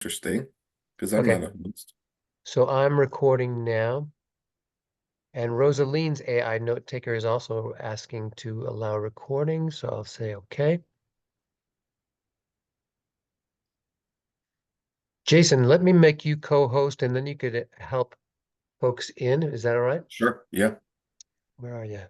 Interesting, because I'm Okay, not a host. so I'm recording now, and Rosaline's AI note taker is also asking to allow recording, so I'll say okay. Jason, let me make you co-host, and then you could help folks in. Is that all right? Sure. Yeah. Where are you?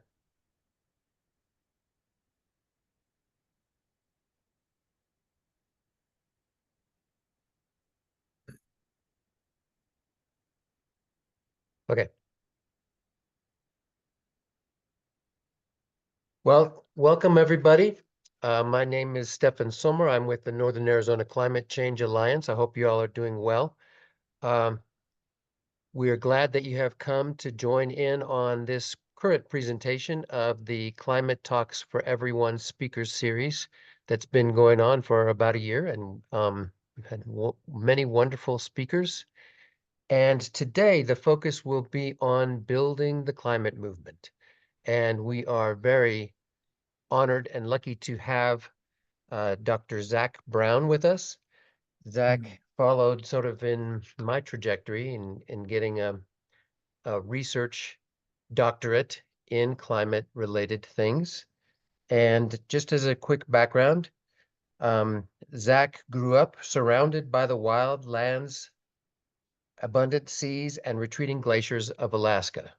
Okay. Well, welcome everybody. My name is Stefan Sommer. I'm with the Northern Arizona Climate Change Alliance. I hope you all are doing well. Um, We are glad that you have come to join in on this current presentation of the Climate Talks for Everyone speakers series that's been going on for about a year, and we've had many wonderful speakers. And today the focus will be on building the climate movement. And we are very honored and lucky to have Dr. Zach Brown with us. Zach followed sort of in my trajectory in getting a research doctorate in climate related things. And just as a quick background, Zach grew up surrounded by the wild lands, abundant seas, and retreating glaciers of Alaska.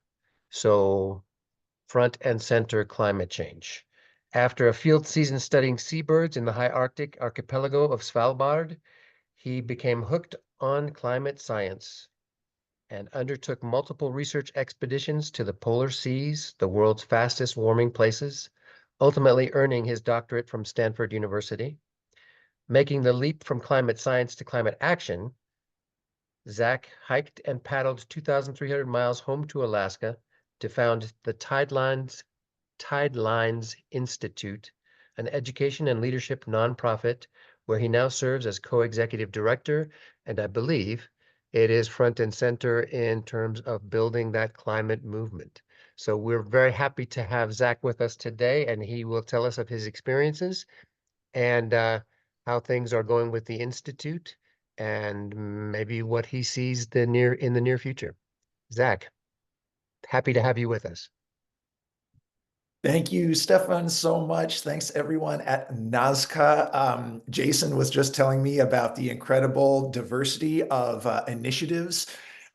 So, front and center climate change. After a field season studying seabirds in the high Arctic archipelago of Svalbard, he became hooked on climate science and undertook multiple research expeditions to the polar seas, the world's fastest warming places, ultimately earning his doctorate from Stanford University. Making the leap from climate science to climate action, Zach hiked and paddled 2,300 miles home to Alaska to found the Tidelines Institute, an education and leadership nonprofit where he now serves as co-executive director, and I believe it is front and center in terms of building that climate movement. So we're very happy to have Zach with us today, and he will tell us of his experiences and how things are going with the Institute and maybe what he sees in the near future. Zach, happy to have you with us. Thank you, Stefan, so much. Thanks, everyone at Nazca. Jason was just telling me about the incredible diversity of initiatives.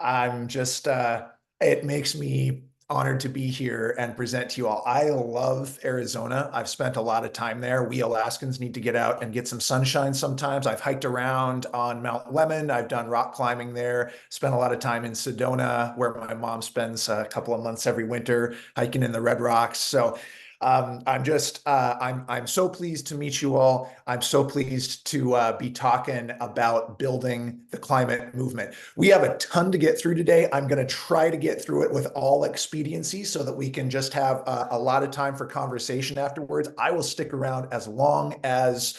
It makes me honored to be here and present to you all. I love Arizona. I've spent a lot of time there. We Alaskans need to get out and get some sunshine sometimes. I've hiked around on Mount Lemmon. I've done rock climbing there, spent a lot of time in Sedona, where my mom spends a couple of months every winter hiking in the Red Rocks. So I'm so pleased to meet you all. I'm so pleased to be talking about building the climate movement. We have a ton to get through today. I'm going to try to get through it with all expediency so that we can just have a lot of time for conversation afterwards. I will stick around as long as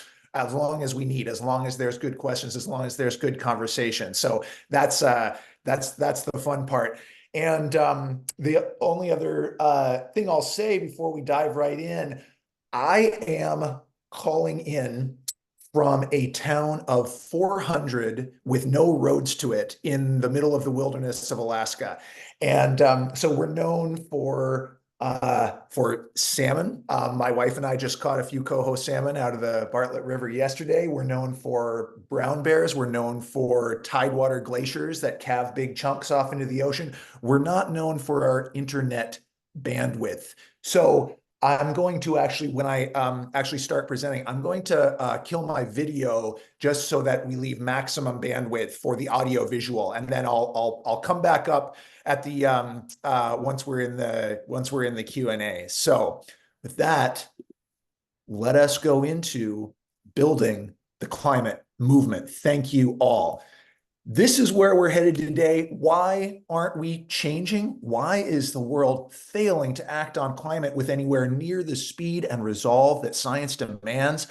we need, as long as there's good questions, as long as there's good conversation. So that's the fun part. And the only other thing I'll say before we dive right in, I am calling in from a town of 400 with no roads to it in the middle of the wilderness of Alaska. And so we're known for salmon. My wife and I just caught a few coho salmon out of the Bartlett River yesterday. We're known for brown bears. We're known for tidewater glaciers that calve big chunks off into the ocean. We're not known for our internet bandwidth. So I'm going to actually, when I actually start presenting, I'm going to kill my video just so that we leave maximum bandwidth for the audio visual, and then I'll come back up at the once we're in the Q&A. So with that, let us go into building the climate movement. Thank you all. This is where we're headed today. Why aren't we changing? Why is the world failing to act on climate with anywhere near the speed and resolve that science demands?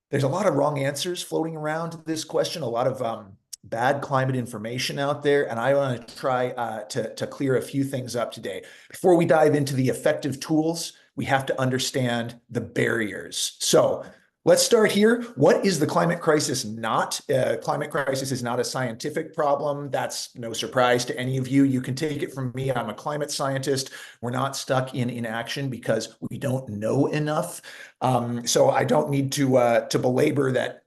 There's a lot of wrong answers floating around this question, a lot of bad climate information out there, and I want to try to clear a few things up today. Before we dive into the effective tools, we have to understand the barriers. So Let's start here. What is the climate crisis not? Climate crisis is not a scientific problem. That's no surprise to any of you. You can take it from me. I'm a climate scientist. We're not stuck in inaction because we don't know enough. So I don't need to belabor that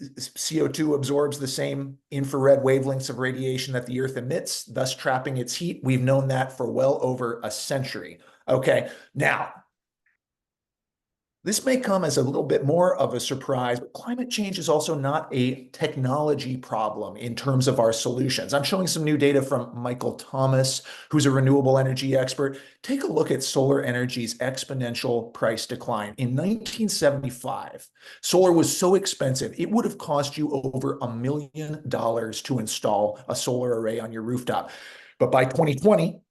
CO2 absorbs the same infrared wavelengths of radiation that the Earth emits, thus trapping its heat. We've known that for well over a century. Okay, now this may come as a little bit more of a surprise, but climate change is also not a technology problem in terms of our solutions. I'm showing some new data from Michael Thomas, who's a renewable energy expert. Take a look at solar energy's exponential price decline. In 1975, solar was so expensive, it would have cost you over $1 million to install a solar array on your rooftop. But by 2020,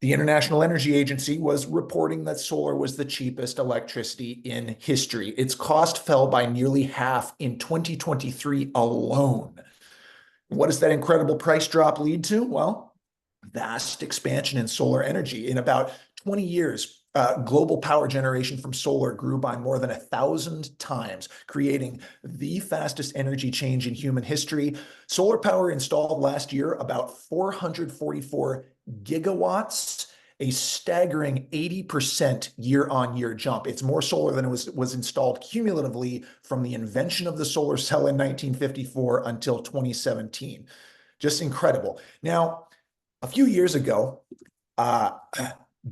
the International Energy Agency was reporting that solar was the cheapest electricity in history. Its cost fell by nearly half in 2023 alone. What does that incredible price drop lead to? Well, vast expansion in solar energy. In about 20 years, global power generation from solar grew by more than 1,000 times, creating the fastest energy change in human history. Solar power installed last year about 444 gigawatts, a staggering 80% year-on-year jump. It's more solar than was installed cumulatively from the invention of the solar cell in 1954 until 2017. Just incredible. Now, a few years ago, uh,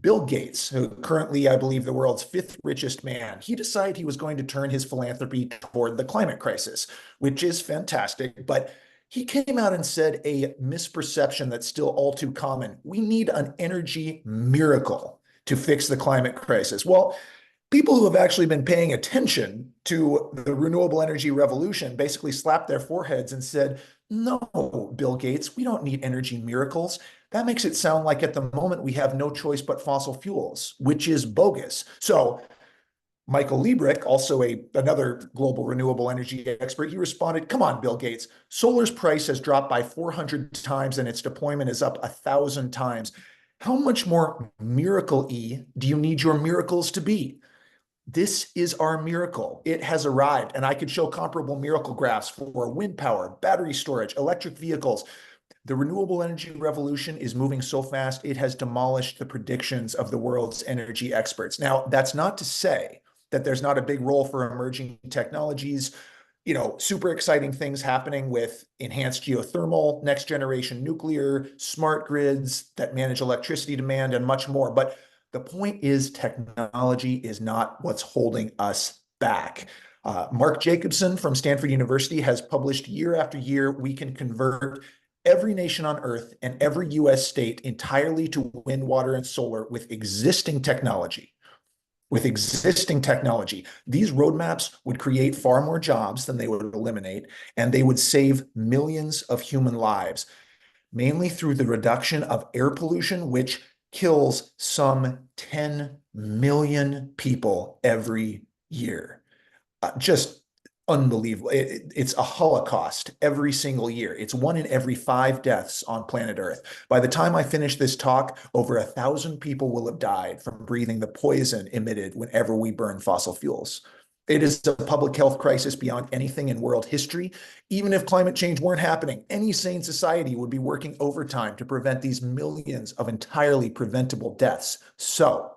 Bill Gates, who currently, I believe, the world's fifth richest man, he decided he was going to turn his philanthropy toward the climate crisis, which is fantastic. But he came out and said a misperception that's still all too common. We need an energy miracle to fix the climate crisis. Well, people who have actually been paying attention to the renewable energy revolution basically slapped their foreheads and said, no, Bill Gates, we don't need energy miracles. That makes it sound like at the moment we have no choice but fossil fuels, which is bogus. So Michael Liebrich, also another global renewable energy expert, he responded, come on, Bill Gates, solar's price has dropped by 400 times and its deployment is up 1,000 times. How much more miracle-y do you need your miracles to be? This is our miracle. It has arrived, and I could show comparable miracle graphs for wind power, battery storage, electric vehicles. The renewable energy revolution is moving so fast, it has demolished the predictions of the world's energy experts. Now, that's not to say that there's not a big role for emerging technologies, super exciting things happening with enhanced geothermal, next generation nuclear, smart grids that manage electricity demand, and much more. But the point is, technology is not what's holding us back. Mark Jacobson from Stanford University has published year after year, we can convert every nation on earth and every US state entirely to wind, water, and solar with existing technology. With existing technology, these roadmaps would create far more jobs than they would eliminate, and they would save millions of human lives, mainly through the reduction of air pollution, which kills some 10 million people every year. Just unbelievable. It's a holocaust every single year. It's 1 in every 5 deaths on planet Earth. By the time I finish this talk, over 1,000 people will have died from breathing the poison emitted whenever we burn fossil fuels. It is a public health crisis beyond anything in world history. Even if climate change weren't happening, any sane society would be working overtime to prevent these millions of entirely preventable deaths. So,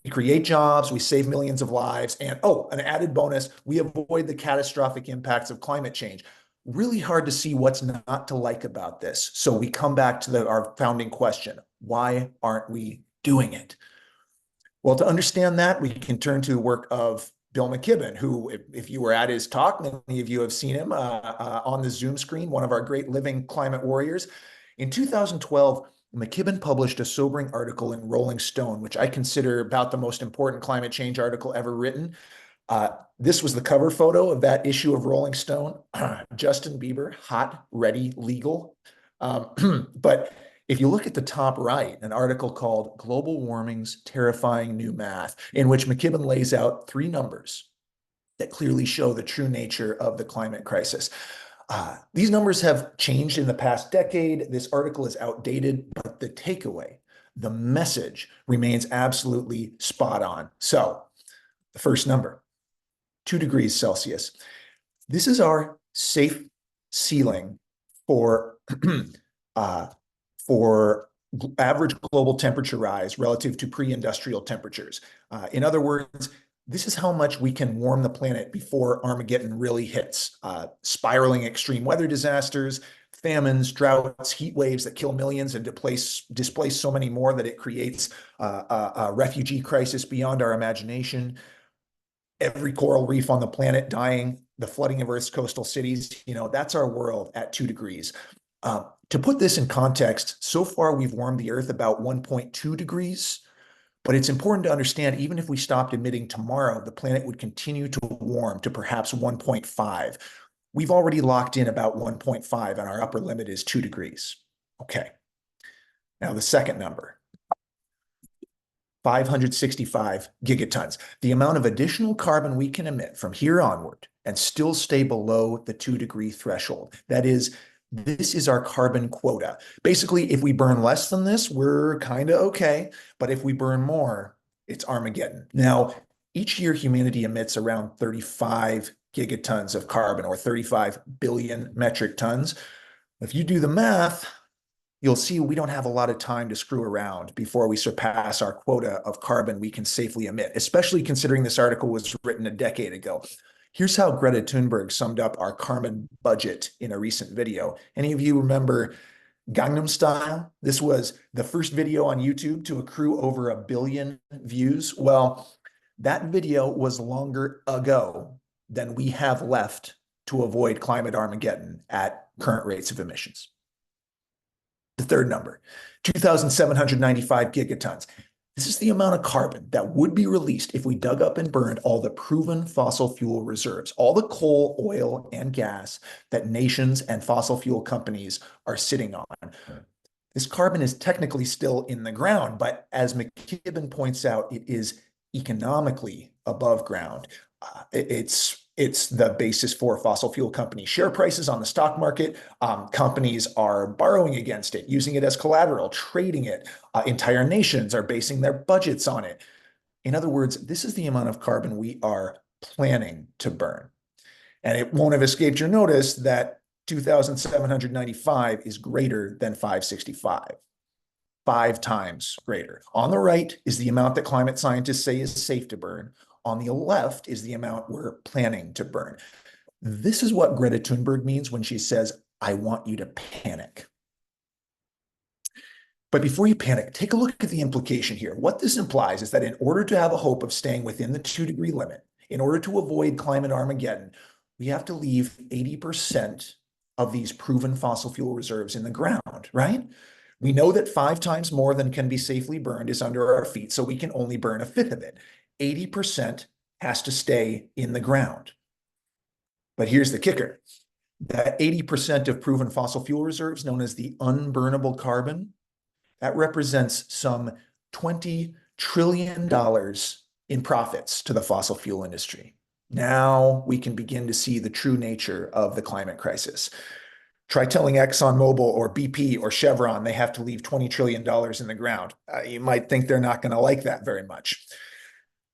we create jobs, we save millions of lives, and an added bonus, we avoid the catastrophic impacts of climate change. Really hard to see what's not to like about this. So we come back to our founding question, why aren't we doing it? Well, to understand that, we can turn to the work of Bill McKibben, who, if you were at his talk, many of you have seen him on the Zoom screen, one of our great living climate warriors. In 2012, McKibben published a sobering article in Rolling Stone, which I consider about the most important climate change article ever written. This was the cover photo of that issue of Rolling Stone. Justin Bieber, hot, ready, legal. But if you look at the top right, an article called Global Warming's Terrifying New Math, in which McKibben lays out 3 numbers that clearly show the true nature of the climate crisis. These numbers have changed in the past decade. This article is outdated, but the takeaway, the message remains absolutely spot on. So the first number, 2 degrees Celsius. This is our safe ceiling for uh, for average global temperature rise relative to pre-industrial temperatures. In other words, this is how much we can warm the planet before Armageddon really hits. Spiraling extreme weather disasters, famines, droughts, heat waves that kill millions and displace so many more that it creates a refugee crisis beyond our imagination. Every coral reef on the planet dying, the flooding of Earth's coastal cities, that's our world at 2 degrees. To put this in context, so far we've warmed the Earth about 1.2 degrees, but it's important to understand even if we stopped emitting tomorrow, the planet would continue to warm to perhaps 1.5. We've already locked in about 1.5 and our upper limit is 2 degrees. Okay. Now the second number, 565 gigatons, the amount of additional carbon we can emit from here onward and still stay below the 2-degree threshold. That is, this is our carbon quota. Basically, if we burn less than this, we're kind of okay. But if we burn more, it's Armageddon. Now, each year humanity emits around 35 gigatons of carbon, or 35 billion metric tons. If you do the math, you'll see we don't have a lot of time to screw around before we surpass our quota of carbon we can safely emit, especially considering this article was written a decade ago. Here's how Greta Thunberg summed up our carbon budget in a recent video. Any of you remember Gangnam Style? This was the first video on YouTube to accrue over 1 billion views. Well, that video was longer ago than we have left to avoid climate Armageddon at current rates of emissions. The third number, 2,795 gigatons. This is the amount of carbon that would be released if we dug up and burned all the proven fossil fuel reserves, all the coal, oil, and gas that nations and fossil fuel companies are sitting on. This carbon is technically still in the ground, but as McKibben points out, it is economically above ground. It's the basis for fossil fuel company share prices on the stock market. Companies are borrowing against it, using it as collateral, trading it. Entire nations are basing their budgets on it. In other words, this is the amount of carbon we are planning to burn. And it won't have escaped your notice that 2,795 is greater than 565. 5 times greater. On the right is the amount that climate scientists say is safe to burn. On the left is the amount we're planning to burn. This is what Greta Thunberg means when she says, I want you to panic. But before you panic, take a look at the implication here. What this implies is that in order to have a hope of staying within the 2-degree limit, in order to avoid climate Armageddon, we have to leave 80% of these proven fossil fuel reserves in the ground, right? We know that 5 times more than can be safely burned is under our feet, so we can only burn a fifth of it. 80% has to stay in the ground. But here's the kicker. That 80% of proven fossil fuel reserves, known as the unburnable carbon, that represents some $20 trillion in profits to the fossil fuel industry. Now we can begin to see the true nature of the climate crisis. Try telling ExxonMobil or BP or Chevron they have to leave $20 trillion in the ground. You might think they're not going to like that very much.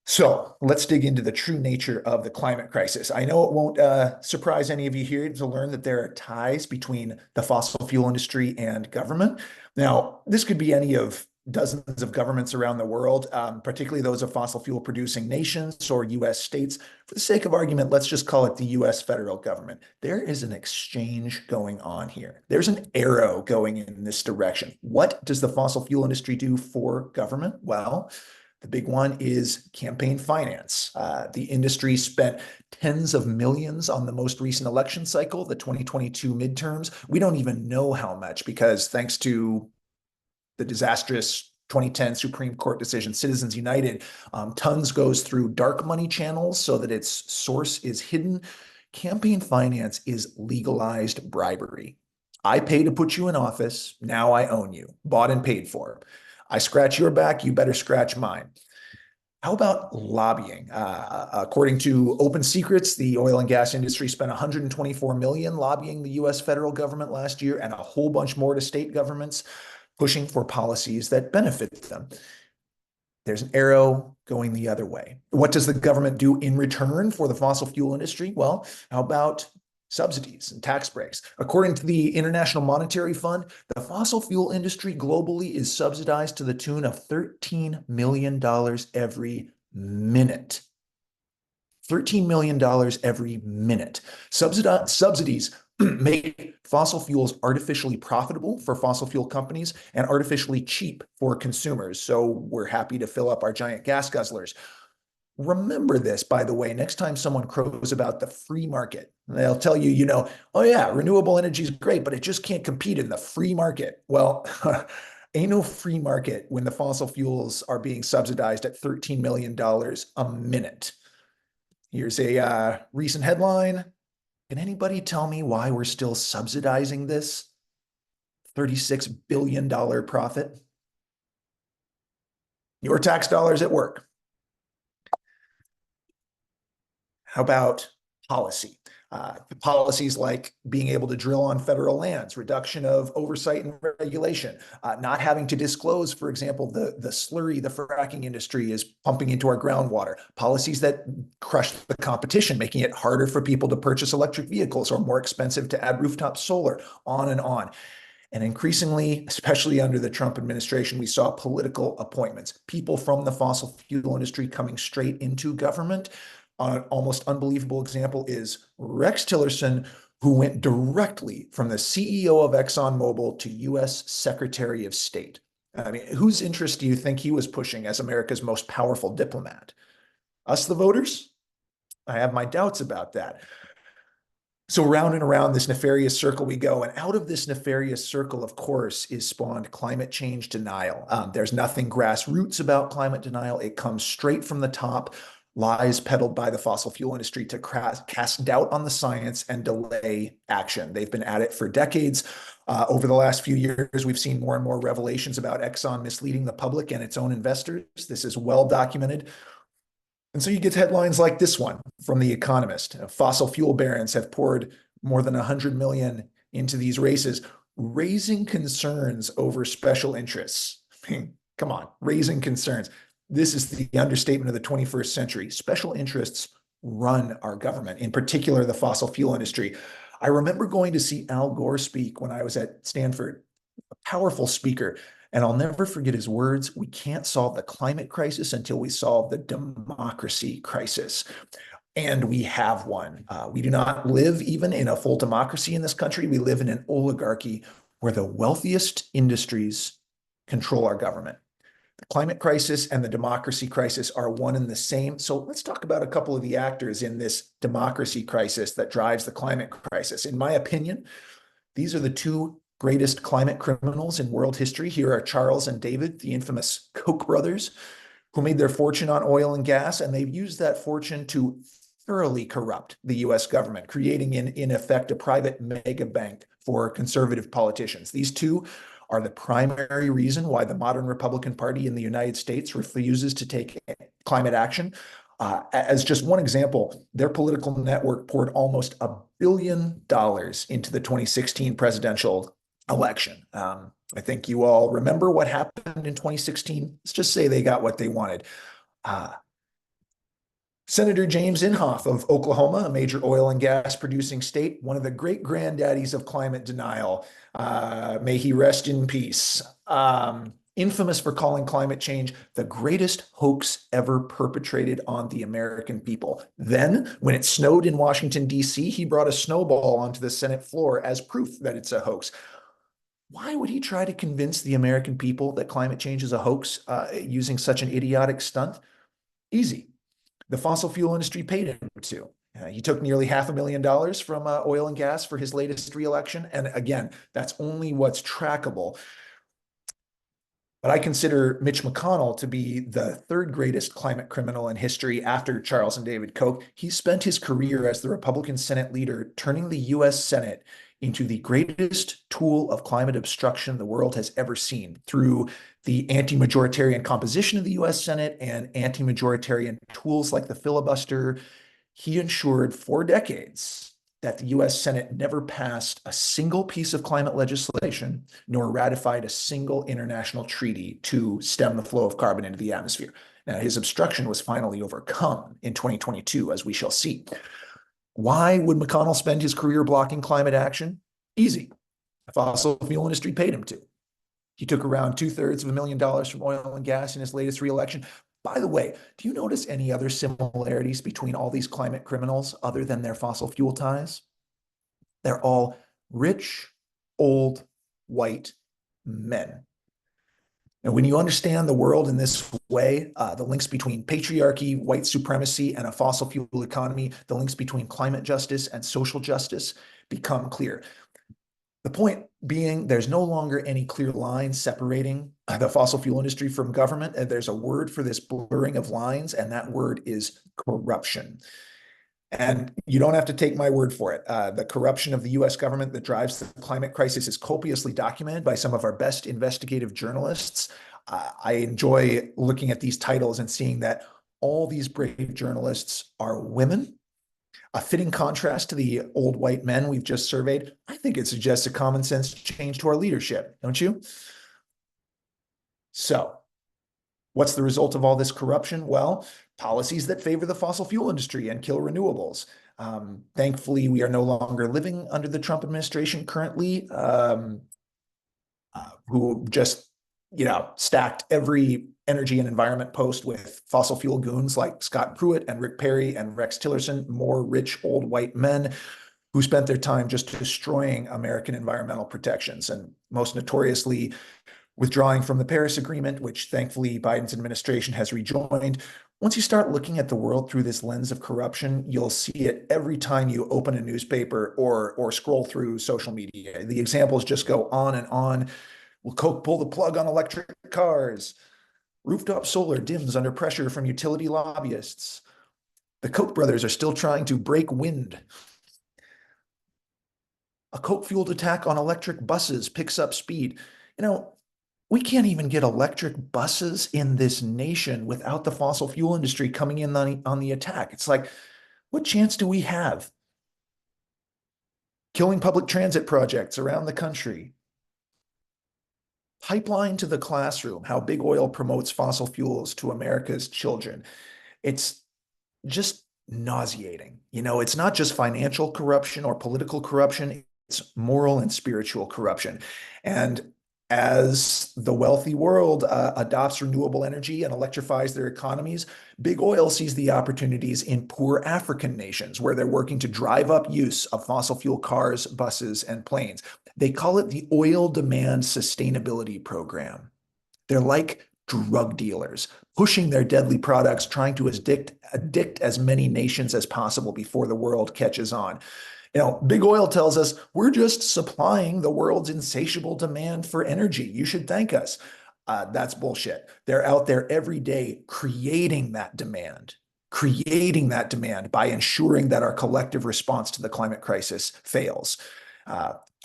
So let's dig into the true nature of the climate crisis. I know it won't surprise any of you here to learn that there are ties between the fossil fuel industry and government. Now, this could be any of dozens of governments around the world, particularly those of fossil fuel producing nations or US states. For the sake of argument, let's just call it the US federal government. There is an exchange going on here. There's an arrow going in this direction. What does the fossil fuel industry do for government? Well, the big one is campaign finance. The industry spent tens of millions on the most recent election cycle, the 2022 midterms. We don't even know how much because thanks to the disastrous 2010 Supreme Court decision, Citizens United, tons goes through dark money channels so that its source is hidden. Campaign finance is legalized bribery. I pay to put you in office. Now I own you, bought and paid for. I scratch your back, you better scratch mine. How about lobbying? According to Open Secrets, the oil and gas industry spent $124 million lobbying the US federal government last year and a whole bunch more to state governments, pushing for policies that benefit them. There's an arrow going the other way. What does the government do in return for the fossil fuel industry? Well, how about subsidies and tax breaks? According to the International Monetary Fund, the fossil fuel industry globally is subsidized to the tune of $13 million every minute. $13 million every minute. Subsidies make fossil fuels artificially profitable for fossil fuel companies and artificially cheap for consumers. So we're happy to fill up our giant gas guzzlers. Remember this, by the way, next time someone crows about the free market, they'll tell you, oh yeah, renewable energy is great, but it just can't compete in the free market. Well, ain't no free market when the fossil fuels are being subsidized at $13 million a minute. Here's a recent headline. Can anybody tell me why we're still subsidizing this $36 billion profit? Your tax dollars at work. How about policy? Policies like being able to drill on federal lands, reduction of oversight and regulation, not having to disclose, for example, the slurry the fracking industry is pumping into our groundwater, policies that crush the competition, making it harder for people to purchase electric vehicles or more expensive to add rooftop solar, on and on. And increasingly, especially under the Trump administration, we saw political appointments, people from the fossil fuel industry coming straight into government. An almost unbelievable example is Rex Tillerson, who went directly from the CEO of ExxonMobil to US Secretary of State. I mean, whose interest do you think he was pushing as America's most powerful diplomat? Us, the voters? I have my doubts about that. So round and around this nefarious circle we go. And out of this nefarious circle, of course, is spawned climate change denial. There's nothing grassroots about climate denial. It comes straight from the top. Lies peddled by the fossil fuel industry to cast doubt on the science and delay action. They've been at it for decades. Over the last few years, we've seen more and more revelations about Exxon misleading the public and its own investors. This is well documented. And so you get headlines like this one from The Economist. Fossil fuel barons have poured more than 100 million into these races, raising concerns over special interests. Come on, raising concerns. This is the understatement of the 21st century. Special interests run our government, in particular the fossil fuel industry. I remember going to see Al Gore speak when I was at Stanford, a powerful speaker. And I'll never forget his words. We can't solve the climate crisis until we solve the democracy crisis. And we have one. We do not live even in a full democracy in this country. We live in an oligarchy where the wealthiest industries control our government. The climate crisis and the democracy crisis are one and the same. So let's talk about a couple of the actors in this democracy crisis that drives the climate crisis. In my opinion, these are the two greatest climate criminals in world history. Here are Charles and David, the infamous Koch brothers, who made their fortune on oil and gas, and they've used that fortune to thoroughly corrupt the US government, creating in effect a private mega bank for conservative politicians. These two are the primary reason why the modern Republican Party in the United States refuses to take climate action. As just one example, their political network poured almost $1 billion into the 2016 presidential election. I think you all remember what happened in 2016. Let's just say they got what they wanted. Senator James Inhofe of Oklahoma, a major oil and gas producing state, one of the great granddaddies of climate denial. May he rest in peace. Infamous for calling climate change the greatest hoax ever perpetrated on the American people. Then, when it snowed in Washington, D.C., he brought a snowball onto the Senate floor as proof that it's a hoax. Why would he try to convince the American people that climate change is a hoax using such an idiotic stunt? Easy. The fossil fuel industry paid him to. He took nearly $500,000 from oil and gas for his latest reelection. And again, that's only what's trackable. But I consider Mitch McConnell to be the third greatest climate criminal in history after Charles and David Koch. He spent his career as the Republican Senate leader, turning the US Senate into the greatest tool of climate obstruction the world has ever seen through the anti-majoritarian composition of the US Senate and anti-majoritarian tools like the filibuster. He ensured for decades that the US Senate never passed a single piece of climate legislation nor ratified a single international treaty to stem the flow of carbon into the atmosphere. Now, his obstruction was finally overcome in 2022, as we shall see. Why would McConnell spend his career blocking climate action? Easy. The fossil fuel industry paid him to. He took around $2/3 of $1 million from oil and gas in his latest reelection. By the way, do you notice any other similarities between all these climate criminals other than their fossil fuel ties? They're all rich, old, white men. And when you understand the world in this way, the links between patriarchy, white supremacy, and a fossil fuel economy, the links between climate justice and social justice become clear. The point being, there's no longer any clear line separating the fossil fuel industry from government. And there's a word for this blurring of lines, and that word is corruption. And you don't have to take my word for it. The corruption of the US government that drives the climate crisis is copiously documented by some of our best investigative journalists. I enjoy looking at these titles and seeing that all these brave journalists are women. A fitting contrast to the old white men we've just surveyed. I think it suggests a common sense change to our leadership, don't you? So, what's the result of all this corruption? Well, policies that favor the fossil fuel industry and kill renewables. Thankfully, we are no longer living under the Trump administration currently, who just, stacked every energy and environment post with fossil fuel goons like Scott Pruitt and Rick Perry and Rex Tillerson, more rich old white men who spent their time just destroying American environmental protections and most notoriously withdrawing from the Paris Agreement, which thankfully Biden's administration has rejoined. Once you start looking at the world through this lens of corruption, you'll see it every time you open a newspaper or scroll through social media. The examples just go on and on. Will Coke pull the plug on electric cars? Rooftop solar dims under pressure from utility lobbyists. The Koch brothers are still trying to break wind. A Coke-fueled attack on electric buses picks up speed. We can't even get electric buses in this nation without the fossil fuel industry coming in on the attack. It's like, what chance do we have? Killing public transit projects around the country. Pipeline to the classroom, how big oil promotes fossil fuels to America's children. It's just nauseating. It's not just financial corruption or political corruption, it's moral and spiritual corruption. And as the wealthy world adopts renewable energy and electrifies their economies, big oil sees the opportunities in poor African nations where they're working to drive up use of fossil fuel cars, buses, and planes. They call it the Oil Demand Sustainability Program. They're like drug dealers, pushing their deadly products, trying to addict as many nations as possible before the world catches on. Big oil tells us we're just supplying the world's insatiable demand for energy. You should thank us. That's bullshit. They're out there every day creating that demand by ensuring that our collective response to the climate crisis fails.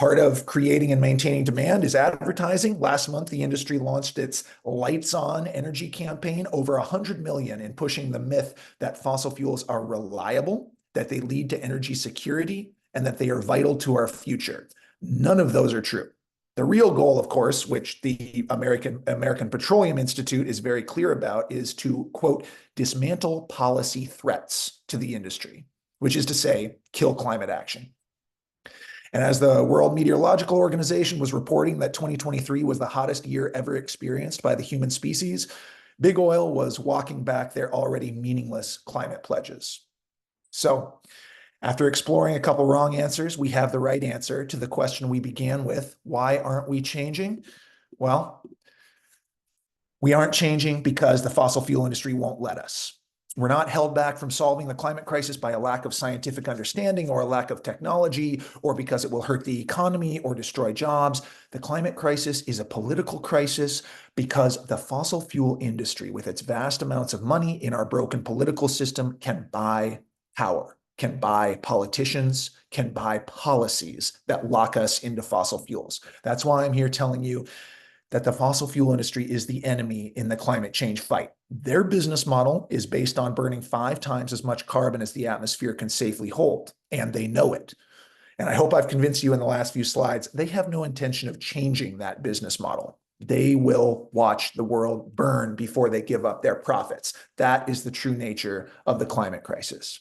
Part of creating and maintaining demand is advertising. Last month, the industry launched its Lights On energy campaign, over 100 million in pushing the myth that fossil fuels are reliable, that they lead to energy security, and that they are vital to our future. None of those are true. The real goal, of course, which the American Petroleum Institute is very clear about, is to, quote, dismantle policy threats to the industry, which is to say, kill climate action. And as the World Meteorological Organization was reporting that 2023 was the hottest year ever experienced by the human species, big oil was walking back their already meaningless climate pledges. So, after exploring a couple wrong answers, we have the right answer to the question we began with: why aren't we changing? Well, we aren't changing because the fossil fuel industry won't let us. We're not held back from solving the climate crisis by a lack of scientific understanding or a lack of technology, or because it will hurt the economy or destroy jobs. The climate crisis is a political crisis because the fossil fuel industry, with its vast amounts of money in our broken political system, can buy power, can buy politicians, can buy policies that lock us into fossil fuels. That's why I'm here telling you that the fossil fuel industry is the enemy in the climate change fight. Their business model is based on burning 5 times as much carbon as the atmosphere can safely hold, and they know it. And I hope I've convinced you in the last few slides, they have no intention of changing that business model. They will watch the world burn before they give up their profits. That is the true nature of the climate crisis.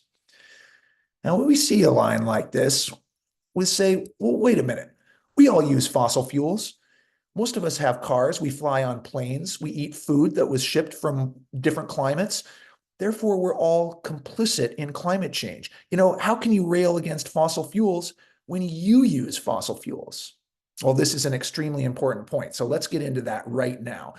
Now, when we see a line like this, we say, well, wait a minute. We all use fossil fuels. Most of us have cars. We fly on planes. We eat food that was shipped from different climates. Therefore, we're all complicit in climate change. How can you rail against fossil fuels when you use fossil fuels? Well, this is an extremely important point. So let's get into that right now.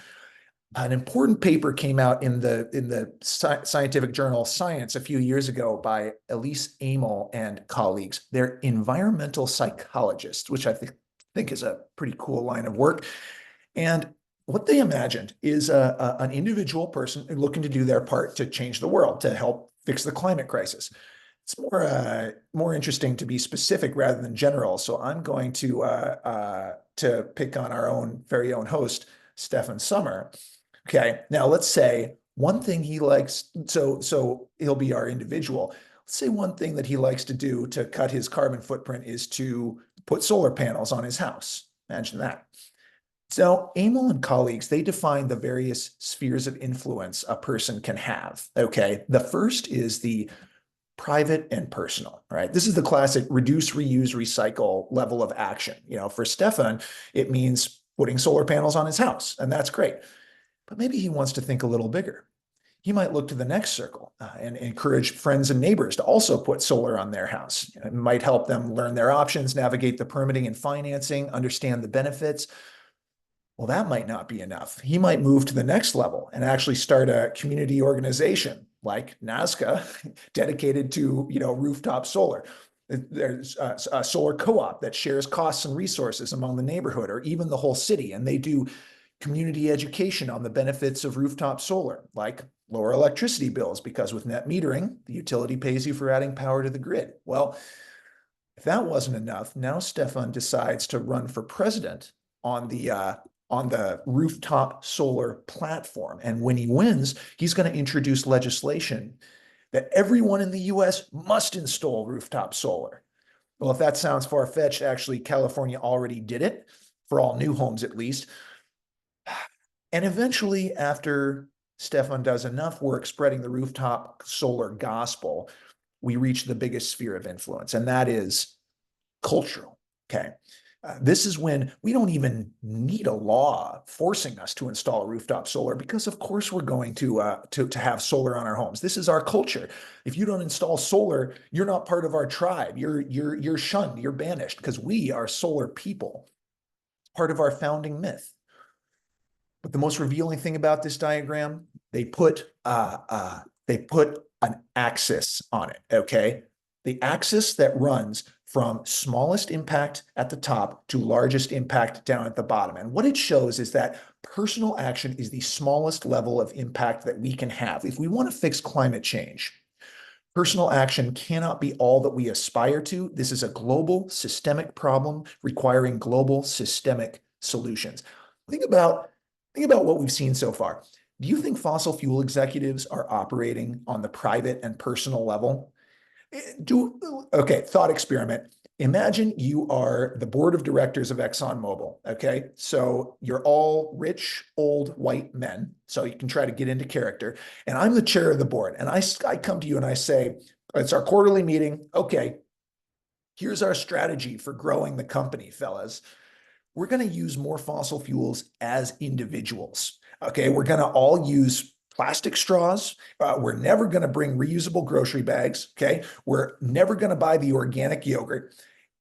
An important paper came out in the scientific journal Science a few years ago by Elise Amel and colleagues. They're environmental psychologists, which I think is a pretty cool line of work. And what they imagined is an individual person looking to do their part to change the world, to help fix the climate crisis. It's more interesting to be specific rather than general. So I'm going to pick on our very own host, Stefan Sommer. Okay, now let's say one thing he likes, so he'll be our individual. Let's say one thing that he likes to do to cut his carbon footprint is to put solar panels on his house. Imagine that. So Amel and colleagues, they define the various spheres of influence a person can have. Okay, the first is the private and personal, right? This is the classic reduce, reuse, recycle level of action. For Stefan, it means putting solar panels on his house, and that's great. But maybe he wants to think a little bigger. He might look to the next circle and encourage friends and neighbors to also put solar on their house. It might help them learn their options, navigate the permitting and financing, understand the benefits. Well, that might not be enough. He might move to the next level and actually start a community organization like Nazca dedicated to, rooftop solar. There's a solar co-op that shares costs and resources among the neighborhood or even the whole city, and they do community education on the benefits of rooftop solar, like lower electricity bills, because with net metering, the utility pays you for adding power to the grid. Well, if that wasn't enough, now Stefan decides to run for president on the rooftop solar platform. And when he wins, he's going to introduce legislation that everyone in the US must install rooftop solar. Well, if that sounds far-fetched, actually, California already did it, for all new homes at least. And eventually, after Stefan does enough work spreading the rooftop solar gospel, we reach the biggest sphere of influence, and that is cultural. Okay. This is when we don't even need a law forcing us to install rooftop solar because, of course, we're going to have solar on our homes. This is our culture. If you don't install solar, you're not part of our tribe. You're shunned. You're banished because we are solar people. It's part of our founding myth. But the most revealing thing about this diagram, they put an axis on it. Okay, the axis that runs from smallest impact at the top to largest impact down at the bottom. And what it shows is that personal action is the smallest level of impact that we can have. If we want to fix climate change, personal action cannot be all that we aspire to. This is a global systemic problem requiring global systemic solutions. Think about what we've seen so far. Do you think fossil fuel executives are operating on the private and personal level? Okay, thought experiment. Imagine you are the board of directors of ExxonMobil. Okay, so you're all rich, old, white men. So you can try to get into character. And I'm the chair of the board. And I come to you and I say, it's our quarterly meeting. Okay, here's our strategy for growing the company, fellas. We're going to use more fossil fuels as individuals. Okay, we're going to all use plastic straws. We're never going to bring reusable grocery bags. Okay, we're never going to buy the organic yogurt.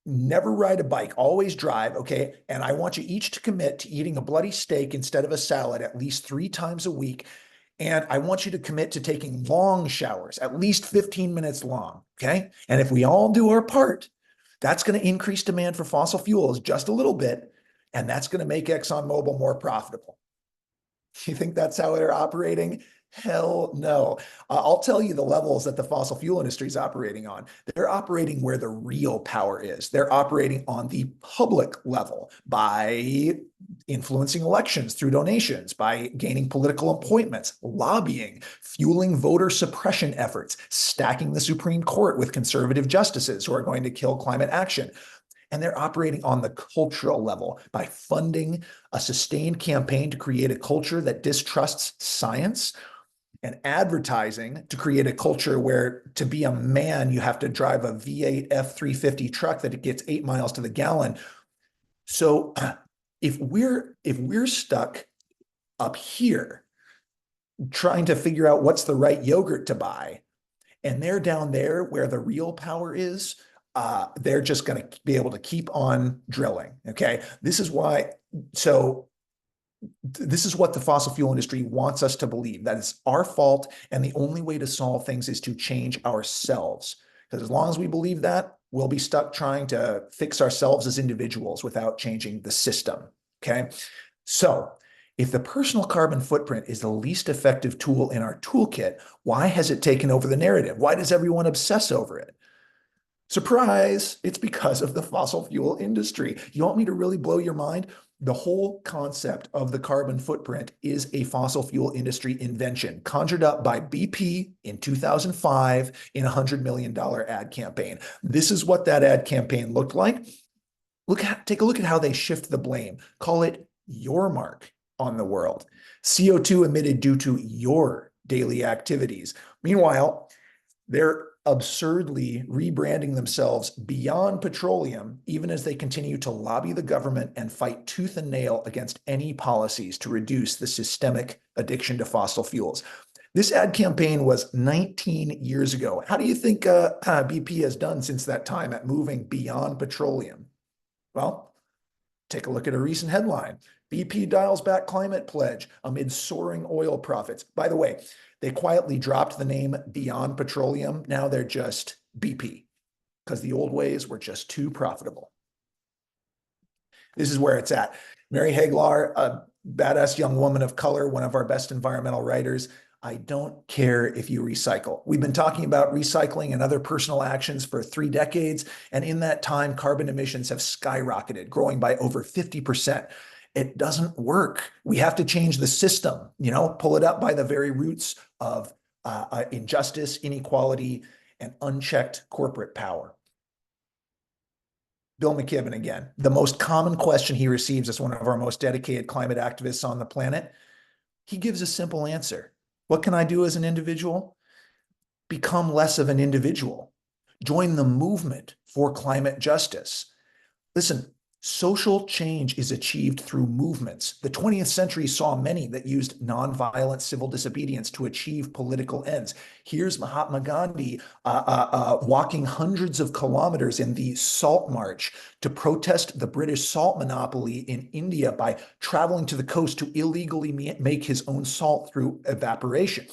Never ride a bike, always drive. Okay, and I want you each to commit to eating a bloody steak instead of a salad at least 3 times a week. And I want you to commit to taking long showers, at least 15 minutes long. Okay, and if we all do our part, that's going to increase demand for fossil fuels just a little bit. And that's going to make ExxonMobil more profitable. You think that's how they're operating? Hell no. I'll tell you the levels that the fossil fuel industry is operating on. They're operating where the real power is. They're operating on the public level by influencing elections through donations, by gaining political appointments, lobbying, fueling voter suppression efforts, stacking the Supreme Court with conservative justices who are going to kill climate action. And they're operating on the cultural level by funding a sustained campaign to create a culture that distrusts science, and advertising to create a culture where to be a man, you have to drive a V8 F350 truck that it gets 8 miles to the gallon. So if we're stuck up here trying to figure out what's the right yogurt to buy, and they're down there where the real power is, they're just going to be able to keep on drilling. Okay. So this is what the fossil fuel industry wants us to believe, that it's our fault, and the only way to solve things is to change ourselves. Because as long as we believe that, we'll be stuck trying to fix ourselves as individuals without changing the system. Okay. So if the personal carbon footprint is the least effective tool in our toolkit, why has it taken over the narrative? Why does everyone obsess over it? Surprise, it's because of the fossil fuel industry. You want me to really blow your mind? The whole concept of the carbon footprint is a fossil fuel industry invention conjured up by BP in 2005 in a $100 million ad campaign. This is what that ad campaign looked like. Take a look at how they shift the blame. Call it your mark on the world. CO2 emitted due to your daily activities. Meanwhile, they're absurdly rebranding themselves beyond petroleum, even as they continue to lobby the government and fight tooth and nail against any policies to reduce the systemic addiction to fossil fuels. This ad campaign was 19 years ago. How do you think BP has done since that time at moving beyond petroleum? Well, take a look at a recent headline. BP dials back climate pledge amid soaring oil profits. By the way, they quietly dropped the name Beyond Petroleum. Now they're just BP because the old ways were just too profitable. This is where it's at. Mary Haglar, a badass young woman of color, one of our best environmental writers. I don't care if you recycle. We've been talking about recycling and other personal actions for 3 decades. And in that time, carbon emissions have skyrocketed, growing by over 50%. It doesn't work. We have to change the system, pull it up by the very roots of injustice, inequality, and unchecked corporate power. Bill McKibben again. The most common question he receives as one of our most dedicated climate activists on the planet, he gives a simple answer. What can I do as an individual? Become less of an individual. Join the movement for climate justice. Listen, social change is achieved through movements. The 20th century saw many that used nonviolent civil disobedience to achieve political ends. Here's Mahatma Gandhi walking hundreds of kilometers in the Salt March to protest the British salt monopoly in India by traveling to the coast to illegally make his own salt through evaporation.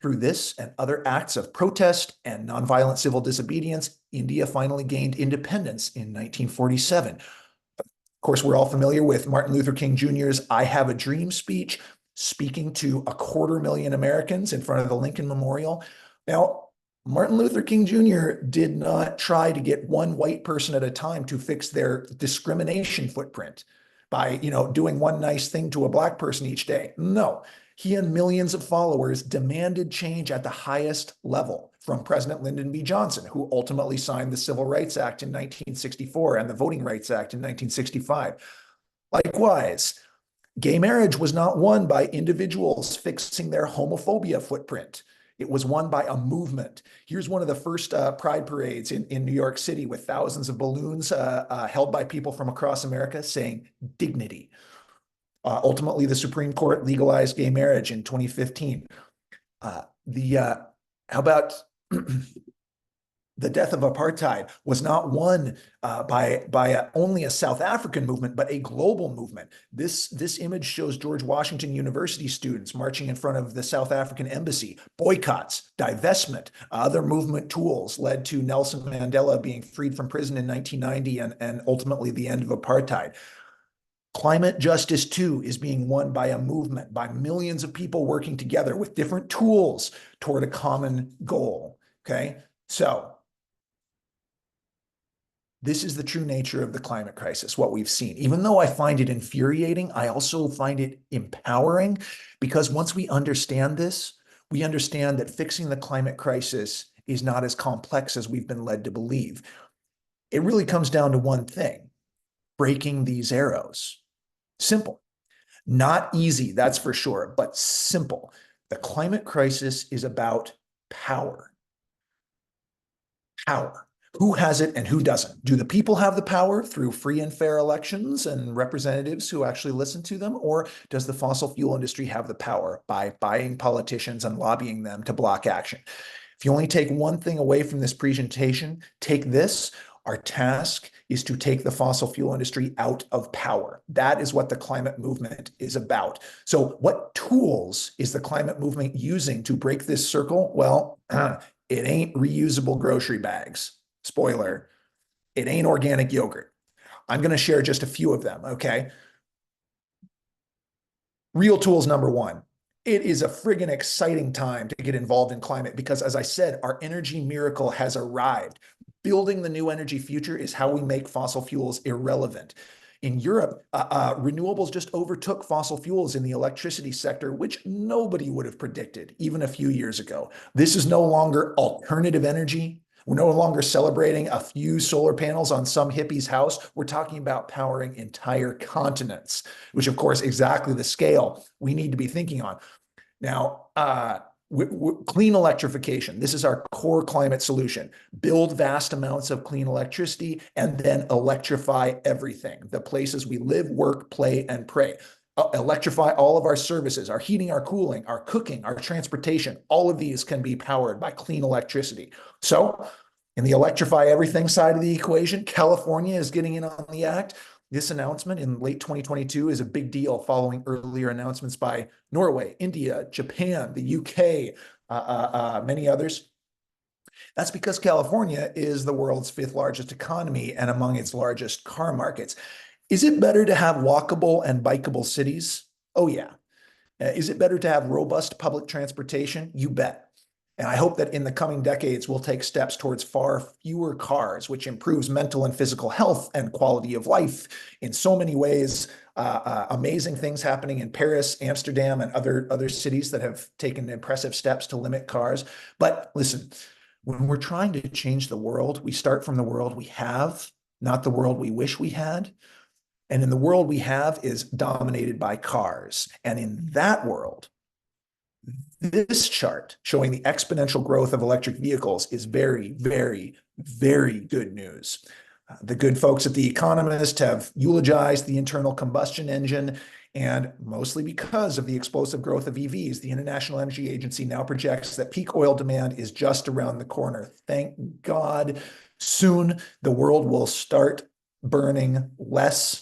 Through this and other acts of protest and nonviolent civil disobedience, India finally gained independence in 1947. Of course, we're all familiar with Martin Luther King Jr.'s I Have a Dream speech, speaking to 250,000 Americans in front of the Lincoln Memorial. Now, Martin Luther King Jr. did not try to get one white person at a time to fix their discrimination footprint by, doing one nice thing to a black person each day. No. He and millions of followers demanded change at the highest level from President Lyndon B. Johnson, who ultimately signed the Civil Rights Act in 1964 and the Voting Rights Act in 1965. Likewise, gay marriage was not won by individuals fixing their homophobia footprint. It was won by a movement. Here's one of the first pride parades in New York City with thousands of balloons held by people from across America saying dignity. Ultimately, the Supreme Court legalized gay marriage in 2015. How about the death of apartheid was not won by only a South African movement, but a global movement. This image shows George Washington University students marching in front of the South African embassy. Boycotts, divestment, other movement tools led to Nelson Mandela being freed from prison in 1990 and ultimately the end of apartheid. Climate justice, too, is being won by a movement, by millions of people working together with different tools toward a common goal. Okay. So this is the true nature of the climate crisis, what we've seen. Even though I find it infuriating, I also find it empowering because once we understand this, we understand that fixing the climate crisis is not as complex as we've been led to believe. It really comes down to one thing: breaking these arrows. Simple. Not easy, that's for sure, but simple. The climate crisis is about power. Power. Who has it and who doesn't? Do the people have the power through free and fair elections and representatives who actually listen to them? Or does the fossil fuel industry have the power by buying politicians and lobbying them to block action? If you only take one thing away from this presentation, take this. Our task is to take the fossil fuel industry out of power. That is what the climate movement is about. So what tools is the climate movement using to break this circle? Well, it ain't reusable grocery bags. Spoiler, it ain't organic yogurt. I'm going to share just a few of them, okay? Real tools number one. It is a friggin' exciting time to get involved in climate because, as I said, our energy miracle has arrived. Building the new energy future is how we make fossil fuels irrelevant. In Europe, renewables just overtook fossil fuels in the electricity sector, which nobody would have predicted even a few years ago. This is no longer alternative energy. We're no longer celebrating a few solar panels on some hippie's house. We're talking about powering entire continents, which, of course, exactly the scale we need to be thinking on. Now, clean electrification. This is our core climate solution. Build vast amounts of clean electricity and then electrify everything. The places we live, work, play, and pray. Electrify all of our services, our heating, our cooling, our cooking, our transportation. All of these can be powered by clean electricity. So in the electrify everything side of the equation, California is getting in on the act. This announcement in late 2022 is a big deal following earlier announcements by Norway, India, Japan, the UK, many others. That's because California is the world's fifth largest economy and among its largest car markets. Is it better to have walkable and bikeable cities? Oh, yeah. Is it better to have robust public transportation? You bet. And I hope that in the coming decades, we'll take steps towards far fewer cars, which improves mental and physical health and quality of life in so many ways. Amazing things happening in Paris, Amsterdam, and other cities that have taken impressive steps to limit cars. But listen, when we're trying to change the world, we start from the world we have, not the world we wish we had. And in the world we have is dominated by cars. And in that world, this chart showing the exponential growth of electric vehicles is very, very, very good news. The good folks at The Economist have eulogized the internal combustion engine, and mostly because of the explosive growth of EVs, the International Energy Agency now projects that peak oil demand is just around the corner. Thank God. Soon the world will start burning less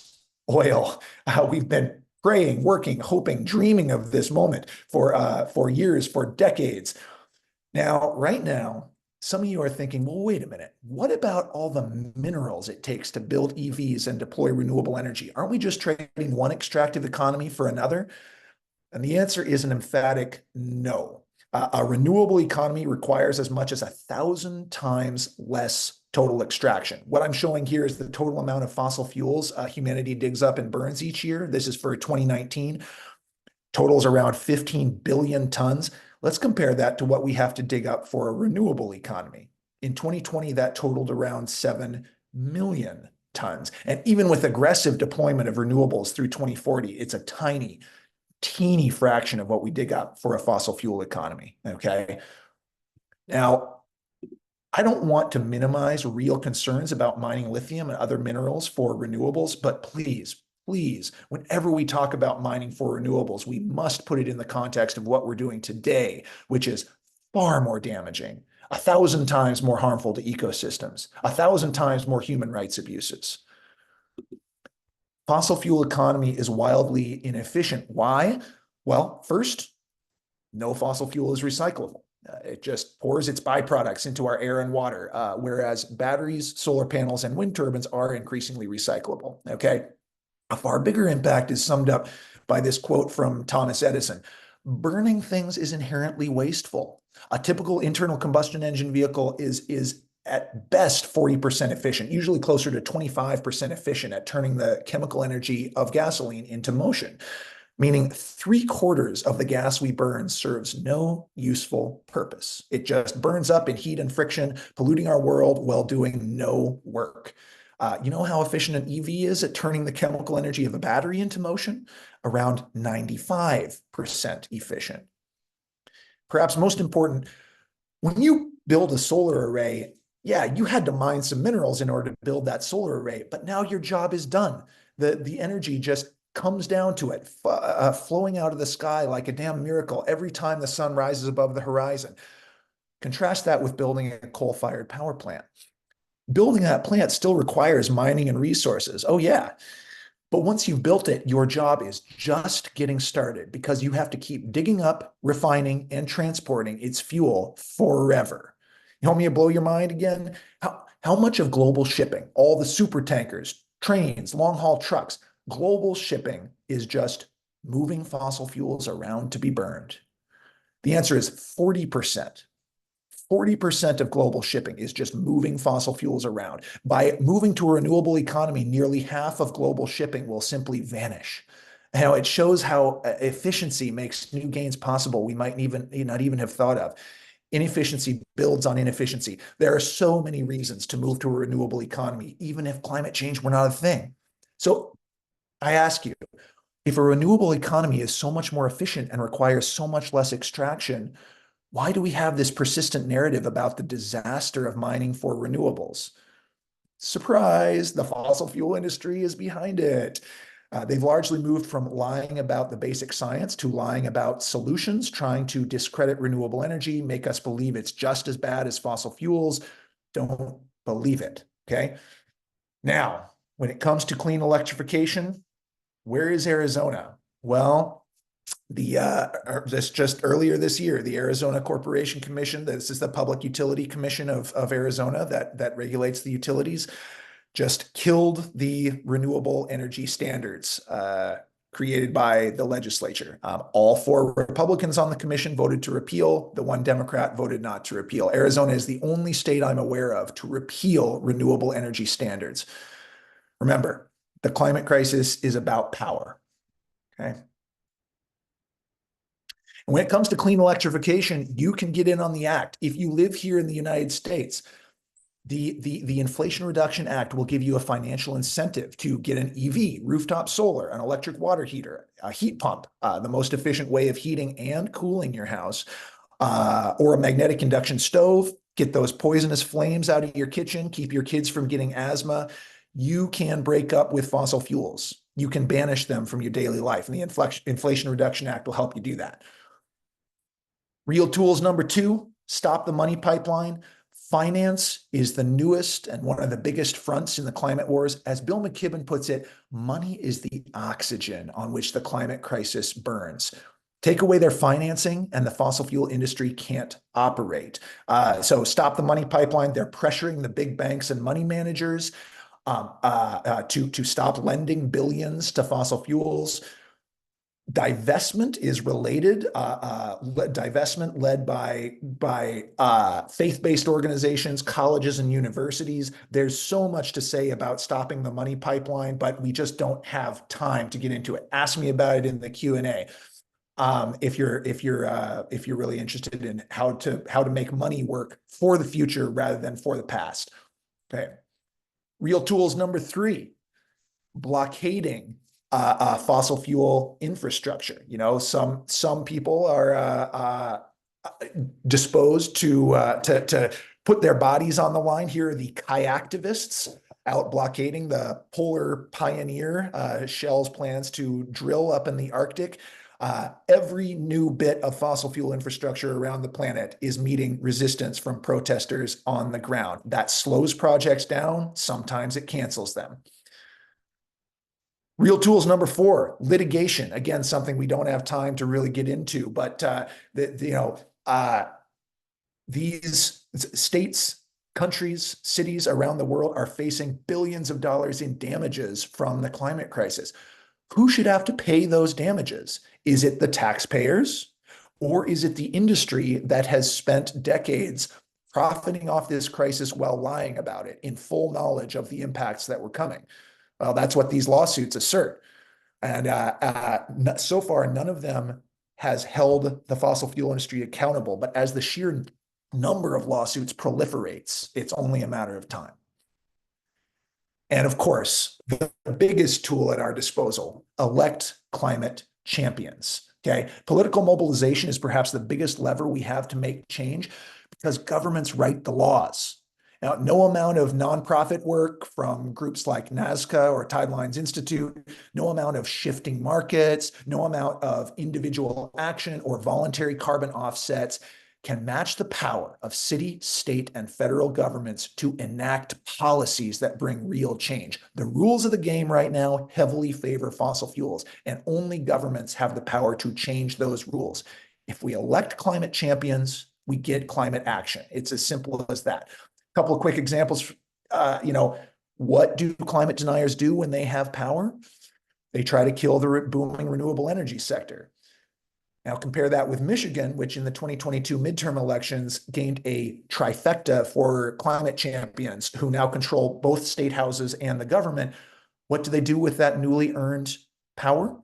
oil. We've been praying, working, hoping, dreaming of this moment for years, for decades. Now, right now, some of you are thinking, well, wait a minute. What about all the minerals it takes to build EVs and deploy renewable energy? Aren't we just trading one extractive economy for another? And the answer is an emphatic no. A renewable economy requires as much as 1,000 times less total extraction. What I'm showing here is the total amount of fossil fuels humanity digs up and burns each year. This is for 2019. Totals around 15 billion tons. Let's compare that to what we have to dig up for a renewable economy. In 2020, that totaled around 7 million tons. And even with aggressive deployment of renewables through 2040, it's a tiny, teeny fraction of what we dig up for a fossil fuel economy, okay? Now, I don't want to minimize real concerns about mining lithium and other minerals for renewables, but please, whenever we talk about mining for renewables, we must put it in the context of what we're doing today, which is far more damaging, 1,000 times more harmful to ecosystems, 1,000 times more human rights abuses. Fossil fuel economy is wildly inefficient. Why? Well, first, no fossil fuel is recyclable. It just pours its byproducts into our air and water, whereas batteries, solar panels, and wind turbines are increasingly recyclable, okay? A far bigger impact is summed up by this quote from Thomas Edison. Burning things is inherently wasteful. A typical internal combustion engine vehicle is at best 40% efficient, usually closer to 25% efficient at turning the chemical energy of gasoline into motion, meaning 3/4 of the gas we burn serves no useful purpose. It just burns up in heat and friction, polluting our world while doing no work. You know how efficient an EV is at turning the chemical energy of a battery into motion? Around 95% efficient. Perhaps most important, when you build a solar array, yeah, you had to mine some minerals in order to build that solar array, but now your job is done. The energy just comes down to it, flowing out of the sky like a damn miracle every time the sun rises above the horizon. Contrast that with building a coal-fired power plant. Building that plant still requires mining and resources. Oh, yeah. But once you've built it, your job is just getting started because you have to keep digging up, refining, and transporting its fuel forever. You want me to blow your mind again? How much of global shipping, all the super tankers, trains, long haul trucks, global shipping is just moving fossil fuels around to be burned? The answer is 40%. 40% of global shipping is just moving fossil fuels around. By moving to a renewable economy, nearly half of global shipping will simply vanish. Now, it shows how efficiency makes new gains possible we might not even have thought of. Inefficiency builds on inefficiency. There are so many reasons to move to a renewable economy, even if climate change were not a thing. So I ask you, if a renewable economy is so much more efficient and requires so much less extraction, why do we have this persistent narrative about the disaster of mining for renewables? Surprise, the fossil fuel industry is behind it. They've largely moved from lying about the basic science to lying about solutions, trying to discredit renewable energy, make us believe it's just as bad as fossil fuels. Don't believe it, okay? Now, when it comes to clean electrification, where is Arizona? Well, this just earlier this year, the Arizona Corporation Commission, this is the Public Utility Commission of Arizona that regulates the utilities, just killed the renewable energy standards created by the legislature. All 4 Republicans on the commission voted to repeal. The 1 Democrat voted not to repeal. Arizona is the only state I'm aware of to repeal renewable energy standards. Remember, the climate crisis is about power, okay? And when it comes to clean electrification, you can get in on the act. If you live here in the United States, the Inflation Reduction Act will give you a financial incentive to get an EV, rooftop solar, an electric water heater, a heat pump, the most efficient way of heating and cooling your house, or a magnetic induction stove. Get those poisonous flames out of your kitchen, keep your kids from getting asthma. You can break up with fossil fuels. You can banish them from your daily life, and the Inflation Reduction Act will help you do that. Real tools number 2, stop the money pipeline. Finance is the newest and one of the biggest fronts in the climate wars. As Bill McKibben puts it, money is the oxygen on which the climate crisis burns. Take away their financing and the fossil fuel industry can't operate. So stop the money pipeline. They're pressuring the big banks and money managers to stop lending billions to fossil fuels. Divestment is related. Divestment led by faith-based organizations, colleges, and universities. There's so much to say about stopping the money pipeline, but we just don't have time to get into it. Ask me about it in the Q&A. If you're really interested in how to make money work for the future rather than for the past. Okay. Real tools number 3, blockading fossil fuel infrastructure. You know, some people are disposed to put their bodies on the line. Here are the kayaktivists out blockading the Polar Pioneer. Shell's plans to drill up in the Arctic. Every new bit of fossil fuel infrastructure around the planet is meeting resistance from protesters on the ground. That slows projects down. Sometimes it cancels them. Real tools number 4, litigation. Again, something we don't have time to really get into, but these states Countries, cities around the world are facing billions of dollars in damages from the climate crisis. Who should have to pay those damages? Is it the taxpayers? Or is it the industry that has spent decades profiting off this crisis while lying about it in full knowledge of the impacts that were coming? Well, that's what these lawsuits assert. And so far, none of them has held the fossil fuel industry accountable. But as the sheer number of lawsuits proliferates, it's only a matter of time. And of course, the biggest tool at our disposal, elect climate champions. Okay. Political mobilization is perhaps the biggest lever we have to make change because governments write the laws. Now, no amount of nonprofit work from groups like NASCA or Tidelines Institute, no amount of shifting markets, no amount of individual action or voluntary carbon offsets can match the power of city, state, and federal governments to enact policies that bring real change. The rules of the game right now heavily favor fossil fuels, and only governments have the power to change those rules. If we elect climate champions, we get climate action. It's as simple as that. A couple of quick examples. What do climate deniers do when they have power? They try to kill the booming renewable energy sector. Now compare that with Michigan, which in the 2022 midterm elections gained a trifecta for climate champions who now control both state houses and the government. What do they do with that newly earned power?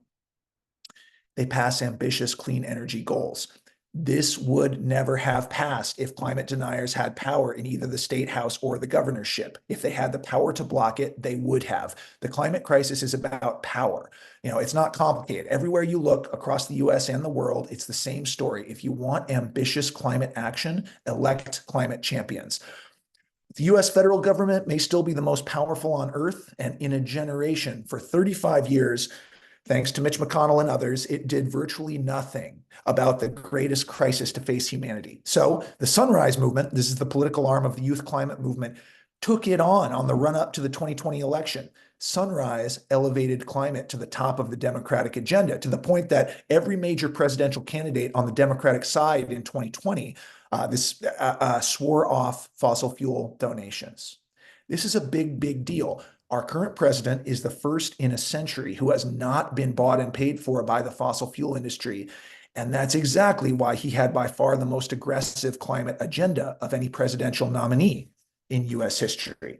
They pass ambitious clean energy goals. This would never have passed if climate deniers had power in either the state house or the governorship. If they had the power to block it, they would have. The climate crisis is about power. It's not complicated. Everywhere you look across the US and the world, it's the same story. If you want ambitious climate action, elect climate champions. The US federal government may still be the most powerful on earth, and in a generation, for 35 years, thanks to Mitch McConnell and others, it did virtually nothing about the greatest crisis to face humanity. So the Sunrise Movement, this is the political arm of the youth climate movement, took it on the run up to the 2020 election. Sunrise elevated climate to the top of the Democratic agenda to the point that every major presidential candidate on the Democratic side in 2020 swore off fossil fuel donations. This is a big, big deal. Our current president is the first in a century who has not been bought and paid for by the fossil fuel industry. And that's exactly why he had by far the most aggressive climate agenda of any presidential nominee in US history.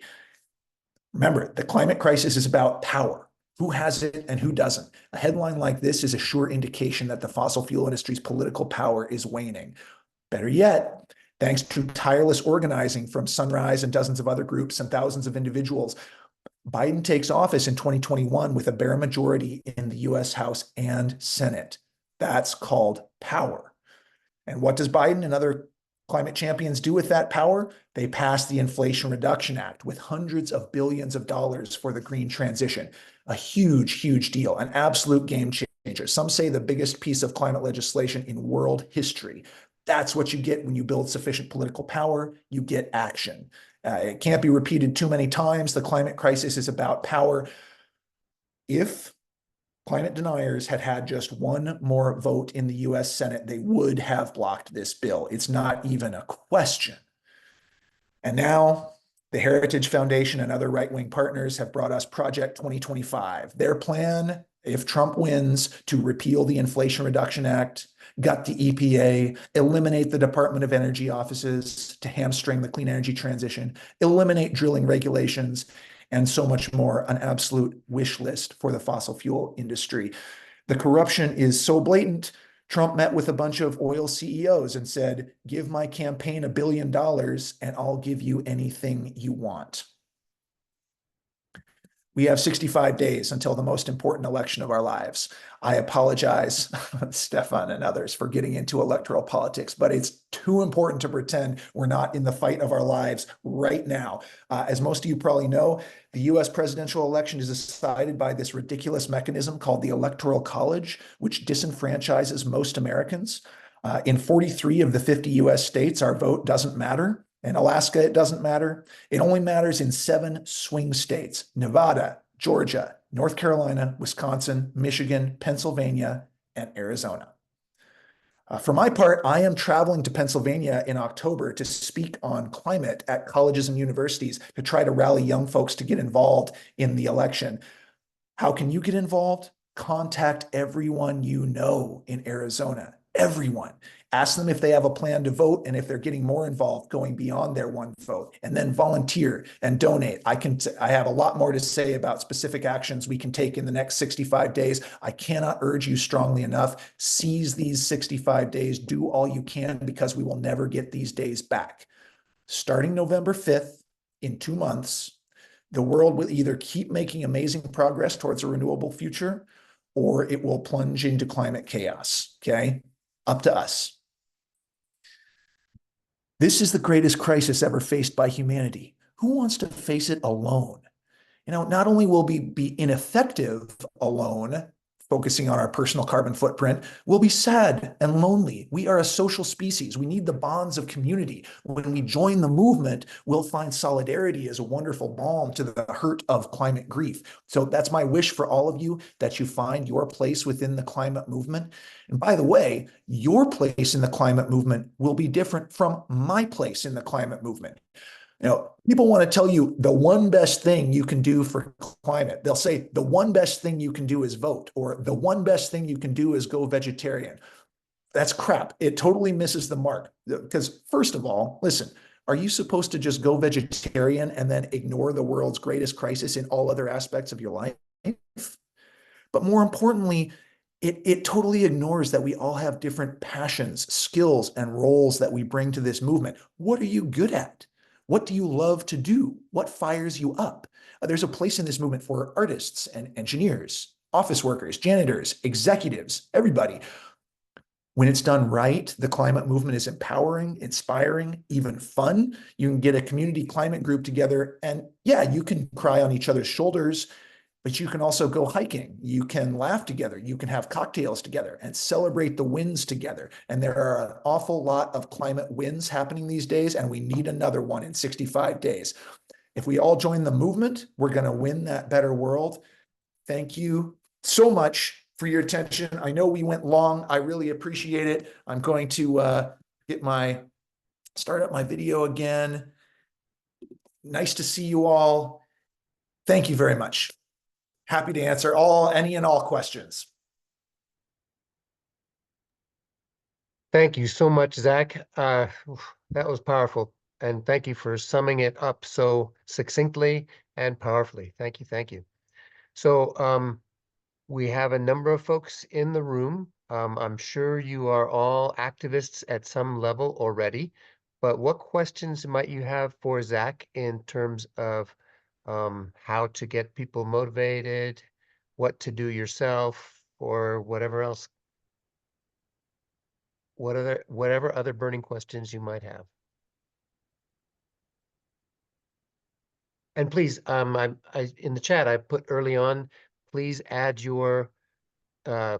Remember, the climate crisis is about power. Who has it and who doesn't? A headline like this is a sure indication that the fossil fuel industry's political power is waning. Better yet, thanks to tireless organizing from Sunrise and dozens of other groups and thousands of individuals, Biden takes office in 2021 with a bare majority in the US House and Senate. That's called power. And what does Biden and other climate champions do with that power? They pass the Inflation Reduction Act with hundreds of billions of dollars for the green transition. A huge, huge deal, an absolute game changer. Some say the biggest piece of climate legislation in world history. That's what you get when you build sufficient political power. You get action. It can't be repeated too many times. The climate crisis is about power. If climate deniers had had just one more vote in the US Senate, they would have blocked this bill. It's not even a question. And now the Heritage Foundation and other right-wing partners have brought us Project 2025. Their plan, if Trump wins, to repeal the Inflation Reduction Act, gut the EPA, eliminate the Department of Energy offices to hamstring the clean energy transition, eliminate drilling regulations, and so much more, an absolute wish list for the fossil fuel industry. The corruption is so blatant, Trump met with a bunch of oil CEOs and said, give my campaign $1 billion and I'll give you anything you want. We have 65 days until the most important election of our lives. I apologize, Stefan and others, for getting into electoral politics, but it's too important to pretend we're not in the fight of our lives right now. As most of you probably know, the US presidential election is decided by this ridiculous mechanism called the Electoral College, which disenfranchises most Americans. In 43 of the 50 US states, our vote doesn't matter. In Alaska, it doesn't matter. It only matters in 7 swing states: Nevada, Georgia, North Carolina, Wisconsin, Michigan, Pennsylvania, and Arizona. For my part, I am traveling to Pennsylvania in October to speak on climate at colleges and universities to try to rally young folks to get involved in the election. How can you get involved? Contact everyone you know in Arizona. Everyone. Ask them if they have a plan to vote and if they're getting more involved, going beyond their one vote, and then volunteer and donate. I have a lot more to say about specific actions we can take in the next 65 days. I cannot urge you strongly enough. Seize these 65 days. Do all you can because we will never get these days back. Starting November 5th, in 2 months, the world will either keep making amazing progress towards a renewable future or it will plunge into climate chaos. Okay. Up to us. This is the greatest crisis ever faced by humanity. Who wants to face it alone? Not only will we be ineffective alone, focusing on our personal carbon footprint, we'll be sad and lonely. We are a social species. We need the bonds of community. When we join the movement, we'll find solidarity as a wonderful balm to the hurt of climate grief. So that's my wish for all of you, that you find your place within the climate movement. And by the way, your place in the climate movement will be different from my place in the climate movement. People want to tell you the one best thing you can do for climate. They'll say the one best thing you can do is vote, or the one best thing you can do is go vegetarian. That's crap. It totally misses the mark. Because first of all, listen, are you supposed to just go vegetarian and then ignore the world's greatest crisis in all other aspects of your life? But more importantly, it totally ignores that we all have different passions, skills, and roles that we bring to this movement. What are you good at? What do you love to do? What fires you up? There's a place in this movement for artists and engineers, office workers, janitors, executives, everybody. When it's done right, the climate movement is empowering, inspiring, even fun. You can get a community climate group together and yeah, you can cry on each other's shoulders, but you can also go hiking. You can laugh together. You can have cocktails together and celebrate the wins together. And there are an awful lot of climate wins happening these days, and we need another one in 65 days. If we all join the movement, we're going to win that better world. Thank you so much for your attention. I know we went long. I really appreciate it. I'm going to start up my video again. Nice to see you all. Thank you very much. Happy to answer any and all questions. Thank you so much, Zach. That was powerful. And thank you for summing it up so succinctly and powerfully. Thank you. Thank you. So we have a number of folks in the room. I'm sure you are all activists at some level already, but what questions might you have for Zach in terms of how to get people motivated, what to do yourself, or whatever else, whatever other burning questions you might have? And please, in the chat I put early on, please add your uh,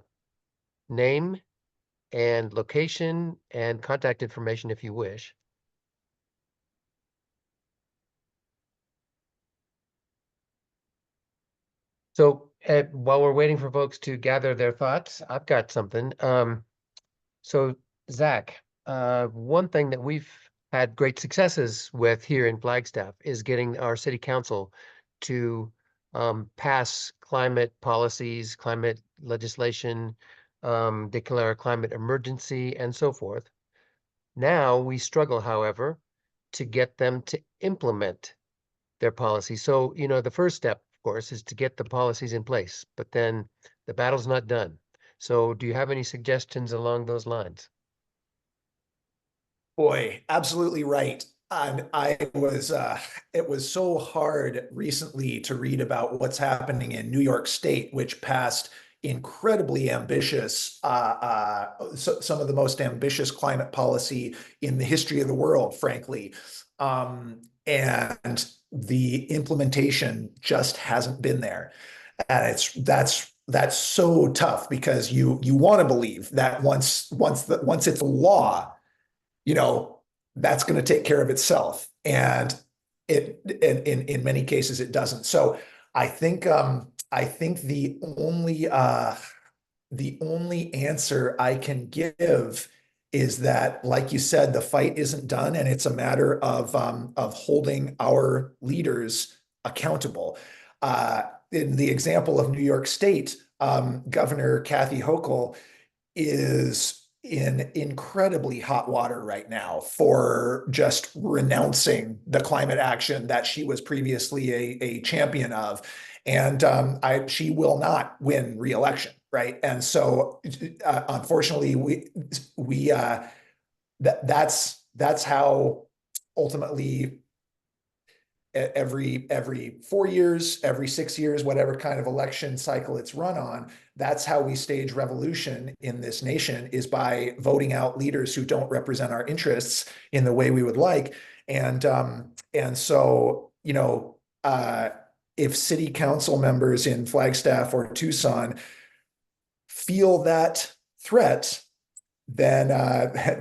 name and location and contact information if you wish. So while we're waiting for folks to gather their thoughts, I've got something. So Zach, one thing that we've had great successes with here in Flagstaff is getting our city council to pass climate policies, climate legislation, declare a climate emergency, and so forth. Now we struggle, however, to get them to implement their policy. So, the first step, of course, is to get the policies in place, but then the battle's not done. So do you have any suggestions along those lines? Boy, absolutely right. And it was so hard recently to read about what's happening in New York State, which passed incredibly ambitious, some of the most ambitious climate policy in the history of the world, frankly. And the implementation just hasn't been there. And that's so tough because you want to believe that once it's a law, that's going to take care of itself. And in many cases it doesn't. So I think the only answer I can give is that, like you said, the fight isn't done, and it's a matter of holding our leaders accountable. In the example of New York State, Governor Kathy Hochul is in incredibly hot water right now for just renouncing the climate action that she was previously a champion of. And she will not win re-election, right? And so, unfortunately, that's how ultimately every 4 years, every 6 years, whatever kind of election cycle it's run on, that's how we stage revolution in this nation, is by voting out leaders who don't represent our interests in the way we would like. And so, if city council members in Flagstaff or Tucson feel that threat, then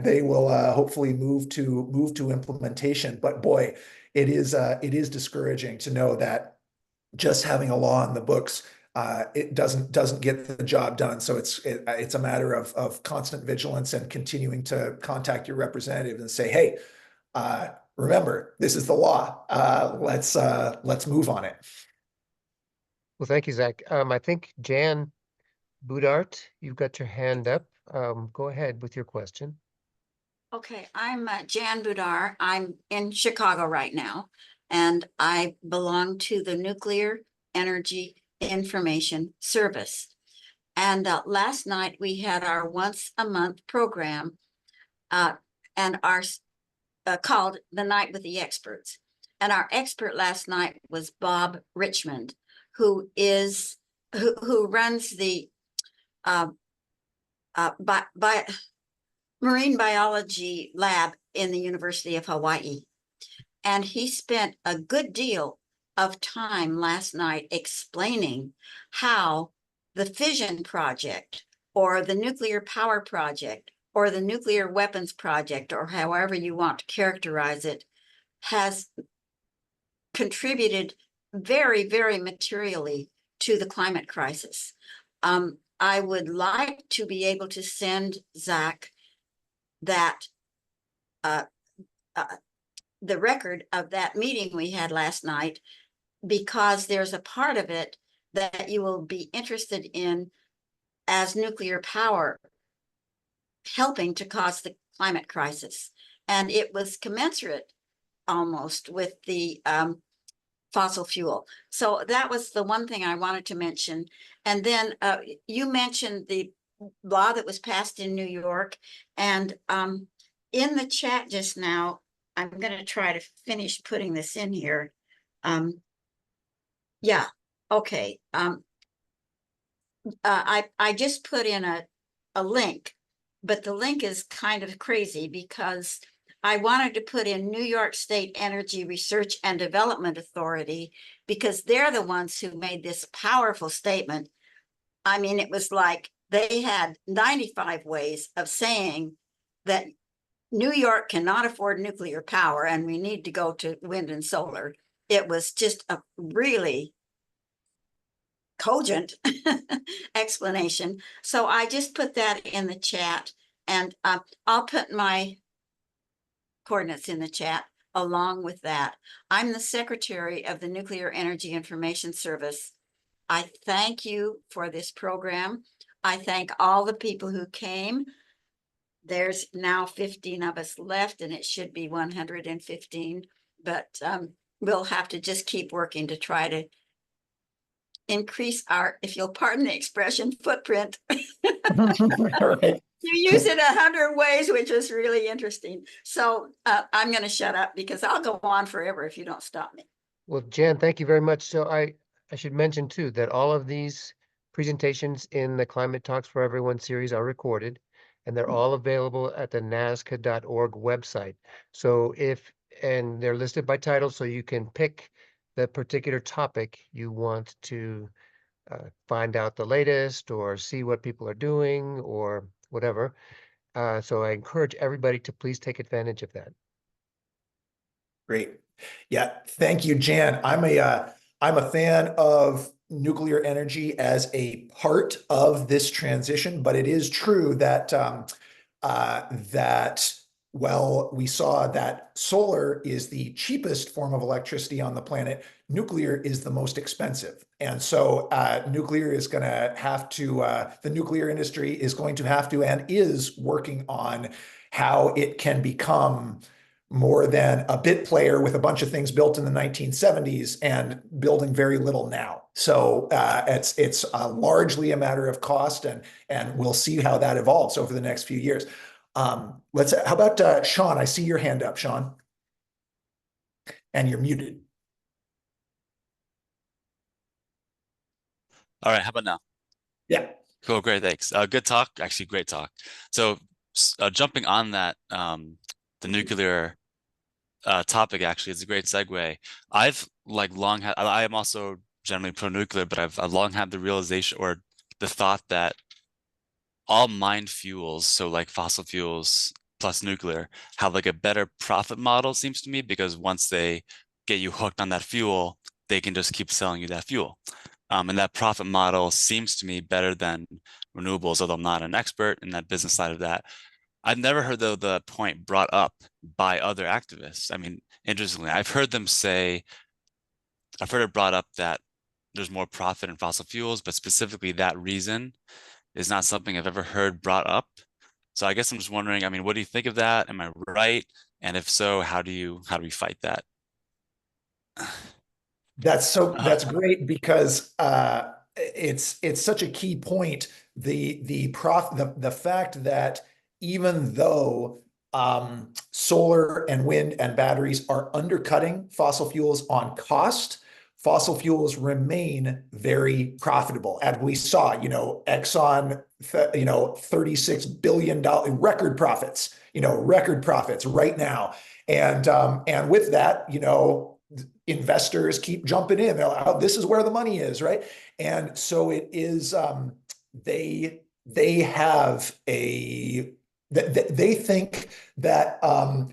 they will hopefully move to implementation. But boy, it is discouraging to know that just having a law in the books, it doesn't get the job done. So it's a matter of constant vigilance and continuing to contact your representative and say, hey, remember, this is the law. Let's move on it. Well, thank you, Zach. I think Jan Budart, you've got your hand up. Go ahead with your question. Okay, I'm Jan Budar. I'm in Chicago right now, and I belong to the Nuclear Energy Information Service. And last night we had our once a month program, and our called The Night with the Experts. And our expert last night was Bob Richmond, who runs the marine biology lab in the University of Hawaii. And he spent a good deal of time last night explaining how the fission project or the nuclear power project or the nuclear weapons project, or however you want to characterize it, has contributed very, very materially to the climate crisis. I would like to be able to send Zach that the record of that meeting we had last night, because there's a part of it that you will be interested in as nuclear power helping to cause the climate crisis. And it was commensurate almost with the fossil fuel. So that was the one thing I wanted to mention. And then you mentioned the law that was passed in New York, and in the chat just now, I'm going to try to finish putting this in here. Yeah, okay. I just put in a link, but the link is kind of crazy because I wanted to put in New York State Energy Research and Development Authority, because they're the ones who made this powerful statement. I mean, it was like they had 95 ways of saying that New York cannot afford nuclear power and we need to go to wind and solar. It was just a really cogent explanation. So I just put that in the chat, and I'll put my coordinates in the chat along with that. I'm the secretary of the Nuclear Energy Information Service. I thank you for this program. I thank all the people who came. There's now 15 of us left, and it should be 115, but we'll have to just keep working to try to increase our, if you'll pardon the expression, footprint. Right. You use it 100 ways, which is really interesting. So I'm going to shut up because I'll go on forever if you don't stop me. Well, Jan, thank you very much. So I should mention too that all of these presentations in the Climate Talks for Everyone series are recorded, and they're all available at the nasca.org website. So and they're listed by title, so you can pick the particular topic you want to find out the latest or see what people are doing or whatever. So I encourage everybody to please take advantage of that. Great. Yeah, thank you, Jan. I'm a fan of nuclear energy as a part of this transition, but it is true that that, well, we saw that solar is the cheapest form of electricity on the planet. Nuclear is the most expensive. And so nuclear is going to have to, the nuclear industry is going to have to and is working on how it can become more than a bit player with a bunch of things built in the 1970s and building very little now. So it's largely a matter of cost, and we'll see how that evolves over the next few years. How about Sean? I see your hand up, Sean, and you're muted. All right, how about now? Yeah. Cool, great, thanks. Good talk, actually great talk. So jumping on that, the nuclear topic actually is a great segue. I've like long had, I am also generally pro-nuclear, but I've long had the realization or the thought that all mined fuels, so like fossil fuels plus nuclear, have like a better profit model, seems to me, because once they get you hooked on that fuel, they can just keep selling you that fuel. And that profit model seems to me better than renewables, although I'm not an expert in that business side of that. I've never heard though the point brought up by other activists. I mean, interestingly, I've heard it brought up that there's more profit in fossil fuels, but specifically that reason is not something I've ever heard brought up. So I guess I'm just wondering, I mean, what do you think of that? Am I right? And if so, how do we fight that? That's great because it's such a key point. The fact that even though solar and wind and batteries are undercutting fossil fuels on cost, fossil fuels remain very profitable. And we saw, Exxon, $36 billion record profits, record profits right now. And with that, investors keep jumping in. They're like, oh, this is where the money is, right? And so it is. They have they think that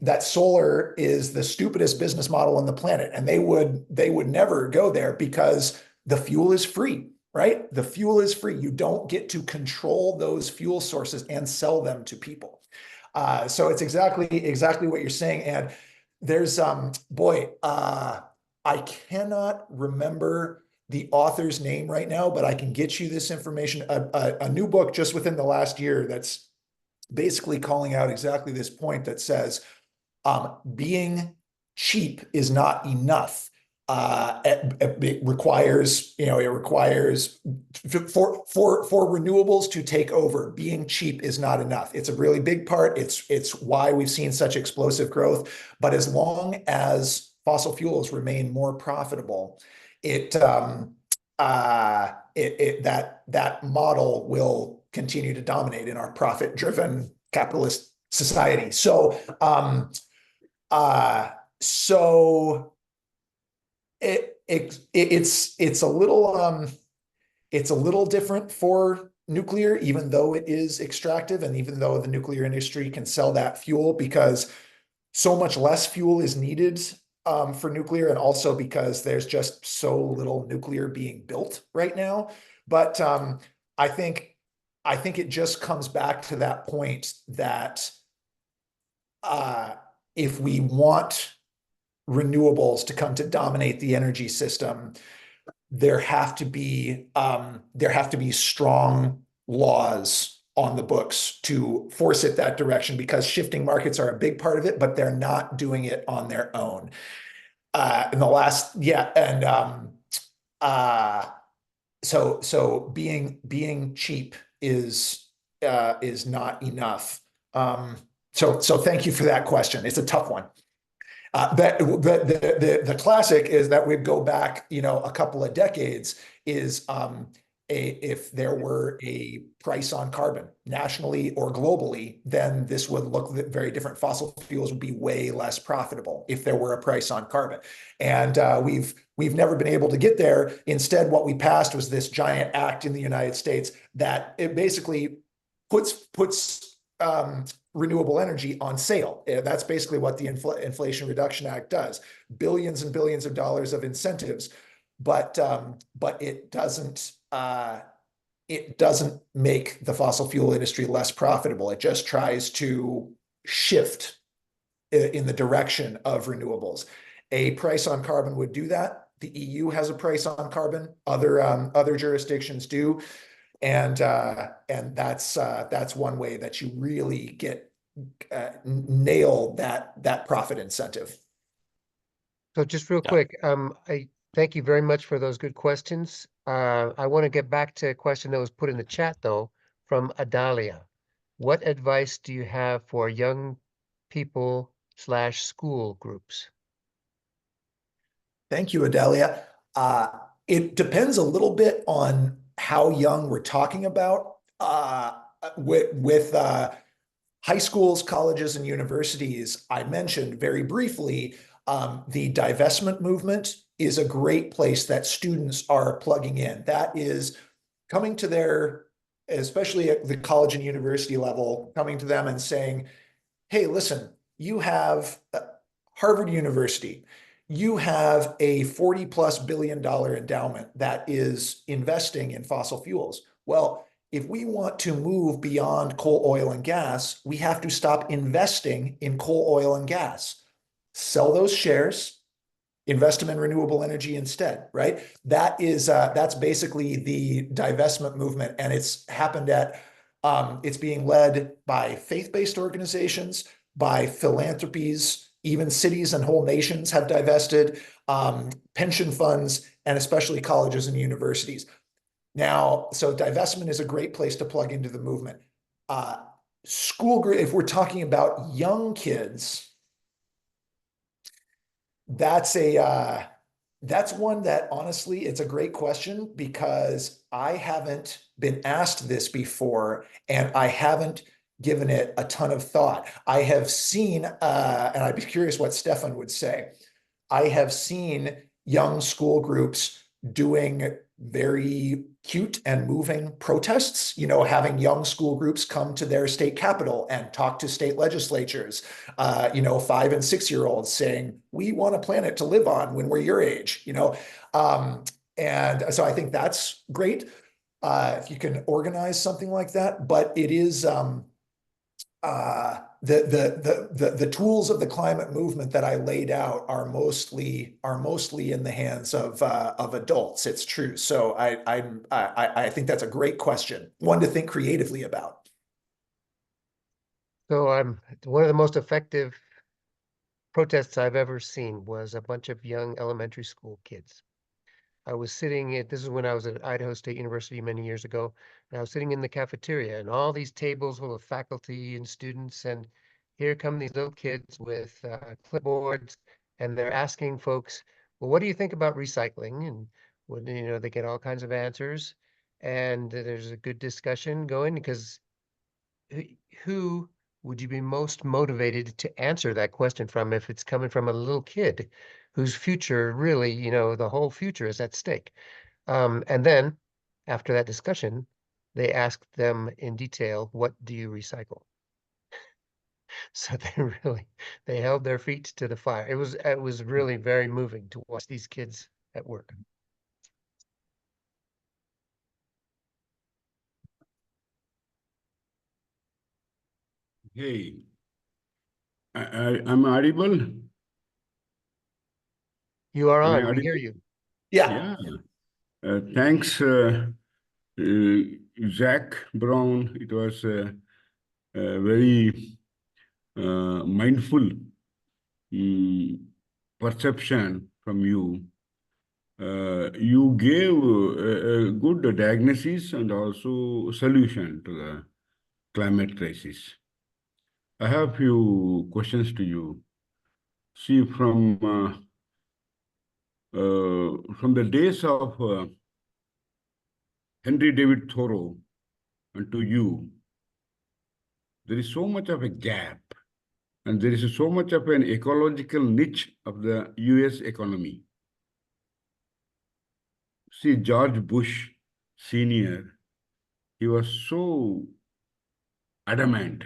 that solar is the stupidest business model on the planet, and they would never go there because the fuel is free, right? The fuel is free. You don't get to control those fuel sources and sell them to people. So it's exactly what you're saying. And there's I cannot remember the author's name right now, but I can get you this information. A new book just within the last year that's basically calling out exactly this point that says being cheap is not enough. It requires, for renewables to take over. Being cheap is not enough. It's a really big part. It's why we've seen such explosive growth. But as long as fossil fuels remain more profitable, that model will continue to dominate in our profit-driven capitalist society. So it's a little different for nuclear, even though it is extractive, and even though the nuclear industry can sell that fuel, because so much less fuel is needed for nuclear, and also because there's just so little nuclear being built right now. But I think it just comes back to that point that if we want renewables to come to dominate the energy system, there have to be strong laws on the books to force it that direction, because shifting markets are a big part of it, but they're not doing it on their own. So being cheap is not enough. So thank you for that question. It's a tough one. The classic is that we'd go back, a couple of decades, is if there were a price on carbon nationally or globally, then this would look very different. Fossil fuels would be way less profitable if there were a price on carbon. And we've never been able to get there. Instead, what we passed was this giant act in the United States that it basically puts renewable energy on sale. That's basically what the Inflation Reduction Act does. Billions and billions of dollars of incentives, but it doesn't it doesn't make the fossil fuel industry less profitable. It just tries to shift in the direction of renewables. A price on carbon would do that. The EU has a price on carbon. Other jurisdictions do, and that's one way that you really get nail that profit incentive. So just real Yeah. quick, I thank you very much for those good questions. I want to get back to a question that was put in the chat though, from Adalia. What advice do you have for young people / school groups? Thank you, Adelia. It depends a little bit on how young we're talking about. With high schools, colleges, and universities, I mentioned very briefly, the divestment movement is a great place that students are plugging in. That is coming to their, especially at the college and university level, coming to them and saying, hey, listen, you have Harvard University, you have a $40+ billion endowment that is investing in fossil fuels. Well, if we want to move beyond coal, oil, and gas, we have to stop investing in coal, oil, and gas. Sell those shares, invest them in renewable energy instead, right? That's basically the divestment movement, and it's happened at it's being led by faith-based organizations, by philanthropies, even cities and whole nations have divested, pension funds, and especially colleges and universities. Now, so divestment is a great place to plug into the movement. School group, if we're talking about young kids, that's one that honestly, it's a great question because I haven't been asked this before and I haven't given it a ton of thought. I have seen, and I'd be curious what Stefan would say. I have seen young school groups doing very cute and moving protests, having young school groups come to their state capital and talk to state legislatures, 5 and 6-year-olds saying, we want a planet to live on when we're your age, and so I think that's great if you can organize something like that, but it is the tools of the climate movement that I laid out are mostly in the hands of adults. It's true. So I think that's a great question, one to think creatively about. So one of the most effective protests I've ever seen was a bunch of young elementary school kids. I was sitting at, this is when I was at Idaho State University many years ago, and I was sitting in the cafeteria and all these tables full of faculty and students, and here come these little kids with clipboards, and they're asking folks, well, what do you think about recycling? And they get all kinds of answers, and there's a good discussion going because who would you be most motivated to answer that question from if it's coming from a little kid whose future really, the whole future is at stake? And then after that discussion, they asked them in detail, what do you recycle? So they held their feet to the fire. It was really very moving to watch these kids at work. Hey, I'm audible. You are Am I on, we hear audible? you. Yeah. Yeah. Thanks, Zach Brown. It was very mindful perception from you. You gave a good diagnosis and also solution to the climate crisis. I have a few questions to you. See, from the days of Henry David Thoreau and to you, there is so much of a gap and there is so much of an ecological niche of the US economy. See, George Bush Sr., he was so adamant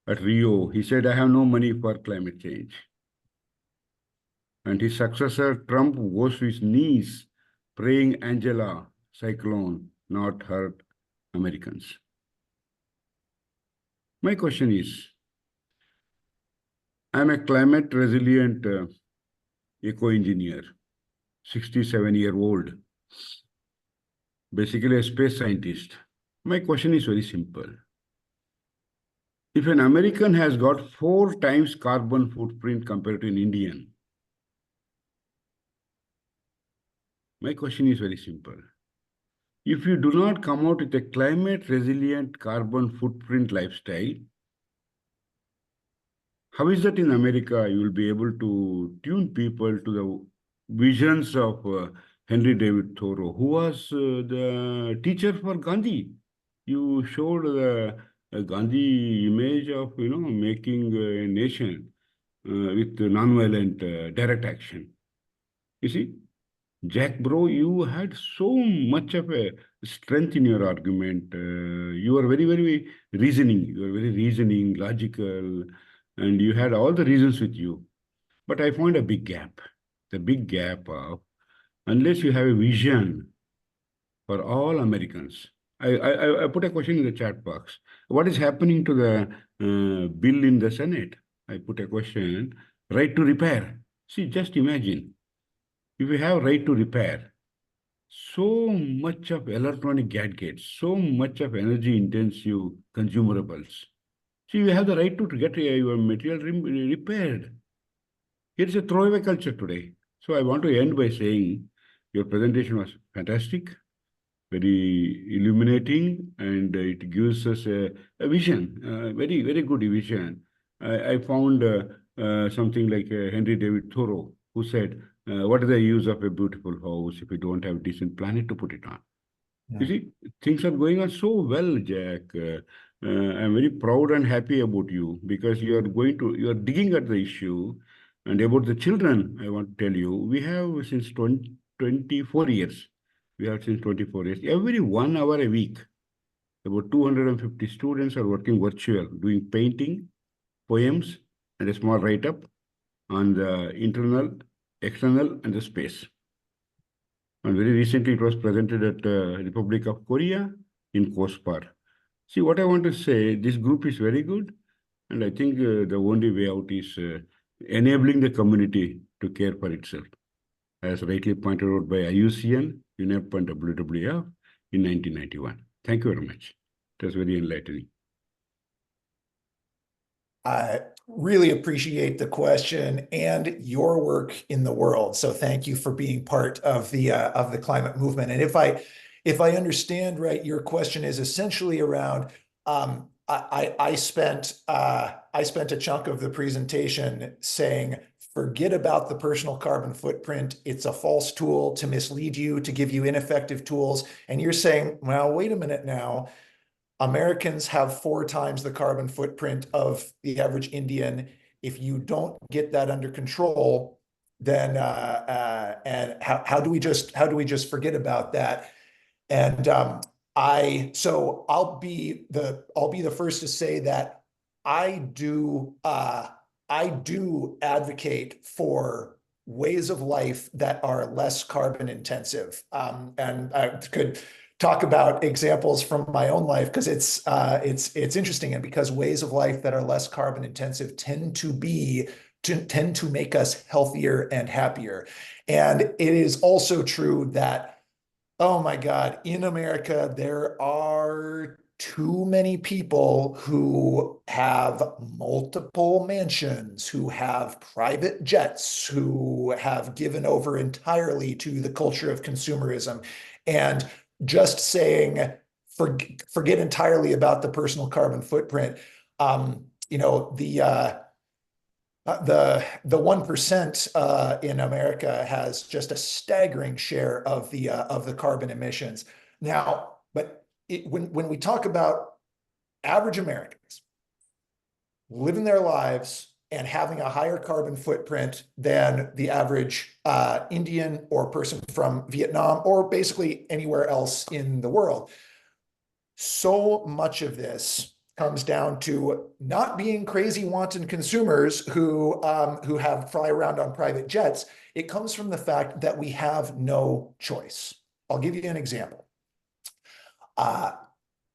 at Rio. He said, I have no money for climate change. And his successor, Trump, goes to his knees praying Angela cyclone not hurt Americans. My question is, I'm a climate resilient eco-engineer, 67-year-old, basically a space scientist. My question is very simple. If an American has got 4 times carbon footprint compared to an Indian, my question is very simple. If you do not come out with a climate resilient carbon footprint lifestyle, how is that in America you will be able to tune people to the visions of Henry David Thoreau, who was the teacher for Gandhi? You showed the Gandhi image of making a nation with nonviolent direct action. You see, Jack, bro, you had so much of a strength in your argument. You are very, very reasoning. You are very reasoning, logical, and you had all the reasons with you. But I found a big gap. The big gap of unless you have a vision for all Americans. I put a question in the chat box. What is happening to the bill in the Senate? I put a question, right to repair. See, just imagine, if you have right to repair, so much of electronic gadgets, so much of energy intensive consumables. So you have the right to get your material repaired. It's a throwaway culture today. So I want to end by saying your presentation was fantastic, very illuminating, and it gives us a vision, very, very good vision. I found something like Henry David Thoreau, who said, what is the use of a beautiful house if you don't have a decent planet to put it on? You see, things are going on so well, Jack. I'm very proud and happy about you because you are digging at the issue. And about the children, I want to tell you, we have since 24 years. We have since 24 years. Every 1 hour a week, about 250 students are working virtual, doing painting, poems, and a small write-up on the internal, external, and the space. And very recently, it was presented at Republic of Korea in Kospar. See, what I want to say, this group is very good. And I think the only way out is enabling the community to care for itself, as rightly pointed out by IUCN, UNEP, and WWF in 1991. Thank you very much. It was very enlightening. I really appreciate the question and your work in the world. So thank you for being part of the climate movement. And if I understand right, your question is essentially around. I spent a chunk of the presentation saying, forget about the personal carbon footprint. It's a false tool to mislead you, to give you ineffective tools. And you're saying, well, wait a minute now. Americans have 4 times the carbon footprint of the average Indian. If you don't get that under control, then and how do we just forget about that? And I'll be the first to say that I do advocate for ways of life that are less carbon intensive. And I could talk about examples from my own life because it's interesting, and because ways of life that are less carbon intensive tend to make us healthier and happier. And it is also true that, oh my God, in America, there are too many people who have multiple mansions, who have private jets, who have given over entirely to the culture of consumerism. And just saying, forget entirely about the personal carbon footprint. The 1% in America has just a staggering share of the carbon emissions. Now, but when we talk about average Americans living their lives and having a higher carbon footprint than the average Indian or person from Vietnam or basically anywhere else in the world, so much of this comes down to not being crazy wanton consumers who fly around on private jets. It comes from the fact that we have no choice. I'll give you an example.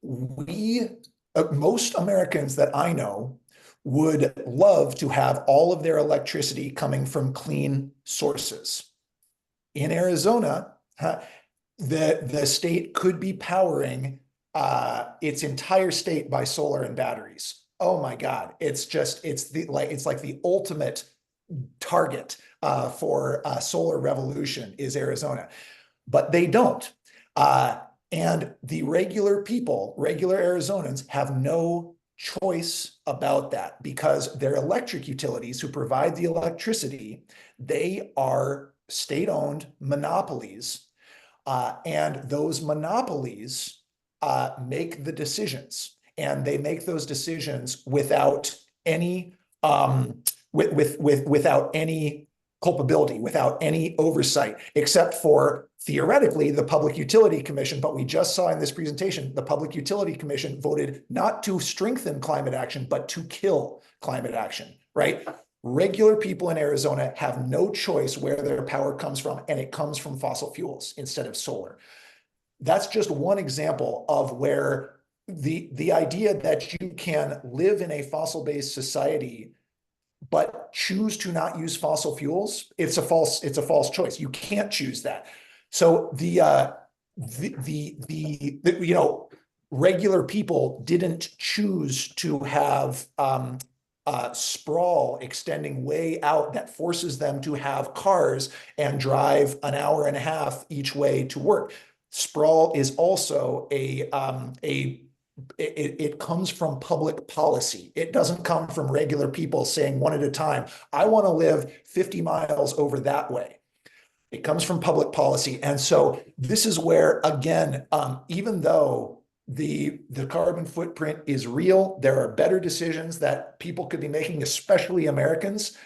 Most Americans that I know would love to have all of their electricity coming from clean sources. In Arizona, the state could be powering its entire state by solar and batteries. Oh my God. It's like the ultimate target for solar revolution is Arizona, but they don't. And the regular people, regular Arizonans, have no choice about that because their electric utilities who provide the electricity, they are state-owned monopolies. And those monopolies make the decisions, and they make those decisions without any without any culpability, without any oversight, except for theoretically the Public Utility Commission. But we just saw in this presentation, the Public Utility Commission voted not to strengthen climate action, but to kill climate action, right? Regular people in Arizona have no choice where their power comes from, and it comes from fossil fuels instead of solar. That's just one example of where the idea that you can live in a fossil-based society but choose to not use fossil fuels, it's a false choice. You can't choose that. So regular people didn't choose to have sprawl extending way out that forces them to have cars and drive an hour and a half each way to work. Sprawl is also it comes from public policy. It doesn't come from regular people saying one at a time, I want to live 50 miles over that way. It comes from public policy. And so this is where, again, even though the carbon footprint is real, there are better decisions that people could be making, especially Americans.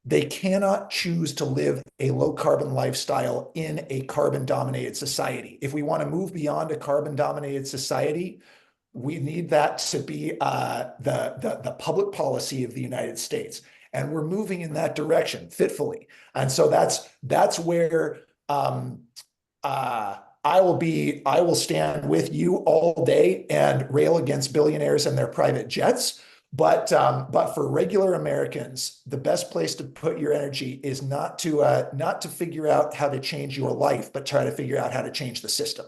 They cannot choose to live a low carbon lifestyle in a carbon dominated society. If we want to move beyond a carbon dominated society, we need that to be the public policy of the United States. And we're moving in that direction fitfully. And so that's where I will stand with you all day and rail against billionaires and their private jets. But for regular Americans, the best place to put your energy is not to figure out how to change your life, but try to figure out how to change the system.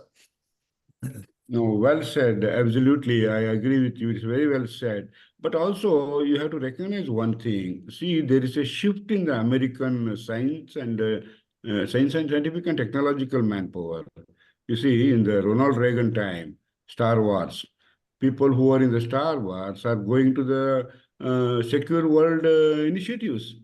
No, well said. Absolutely. I agree with you. It's very well said. But also, you have to recognize one thing. See, there is a shift in the American science and scientific and technological manpower. You see, in the Ronald Reagan time, Star Wars, people who are in the Star Wars are going to the secure world initiatives.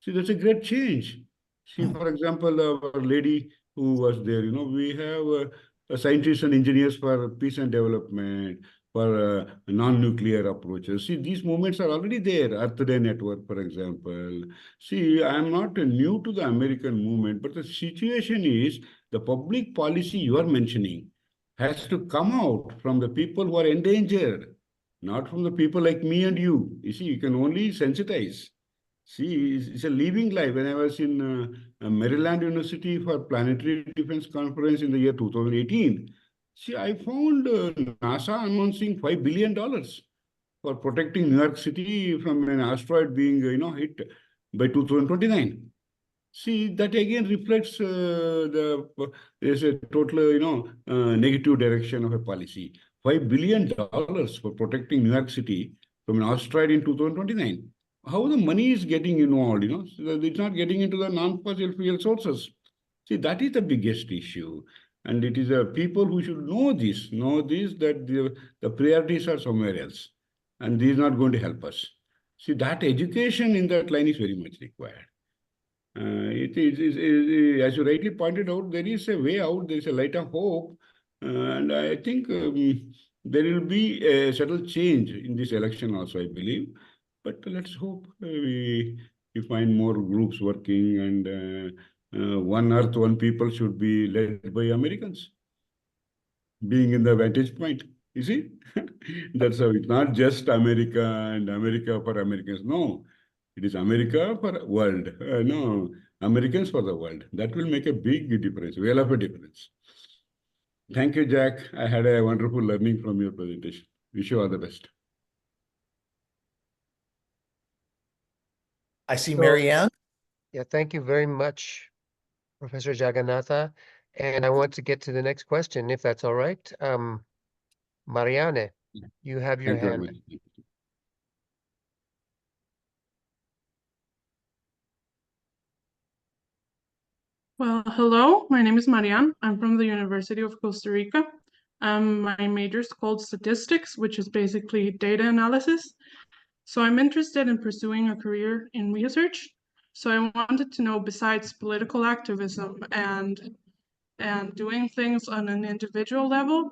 See, that's a great change. See, for example, our lady who was there, we have scientists and engineers for peace and development, for non-nuclear approaches. See, these movements are already there. Earth Day Network, for example. See, I'm not new to the American movement, but the situation is the public policy you are mentioning has to come out from the people who are endangered, not from the people like me and you. You see, you can only sensitize. See, it's a living life. When I was in Maryland University for Planetary Defense Conference in the year 2018, see, I found NASA announcing $5 billion for protecting New York City from an asteroid being, hit by 2029. See, that again reflects there's a total, negative direction of a policy. $5 billion for protecting New York City from an asteroid in 2029. How the money is getting involved, so that it's not getting into the non-fossil fuel sources. See, that is the biggest issue. And it is the people who should know this, that the priorities are somewhere else. And this is not going to help us. See, that education in that line is very much required. As you rightly pointed out, there is a way out, there is a light of hope. And I think there will be a subtle change in this election also, I believe. But let's hope we find more groups working, and one earth, one people should be led by Americans, being in the vantage point. You see, that's how it's not just America and America for Americans. No, it is America for world. No, Americans for the world. That will make a big difference, well of a difference. Thank you, Jack. I had a wonderful learning from your presentation. Wish you all the best. I see So- Marianne. Yeah, thank you very much, Professor Jagannatha. And I want to get to the next question, if that's all right. Marianne, you have your Thank you very hand. much. Well, hello, my name is Marian. I'm from the University of Costa Rica. My major is called statistics, which is basically data analysis. So I'm interested in pursuing a career in research. So I wanted to know, besides political activism and doing things on an individual level,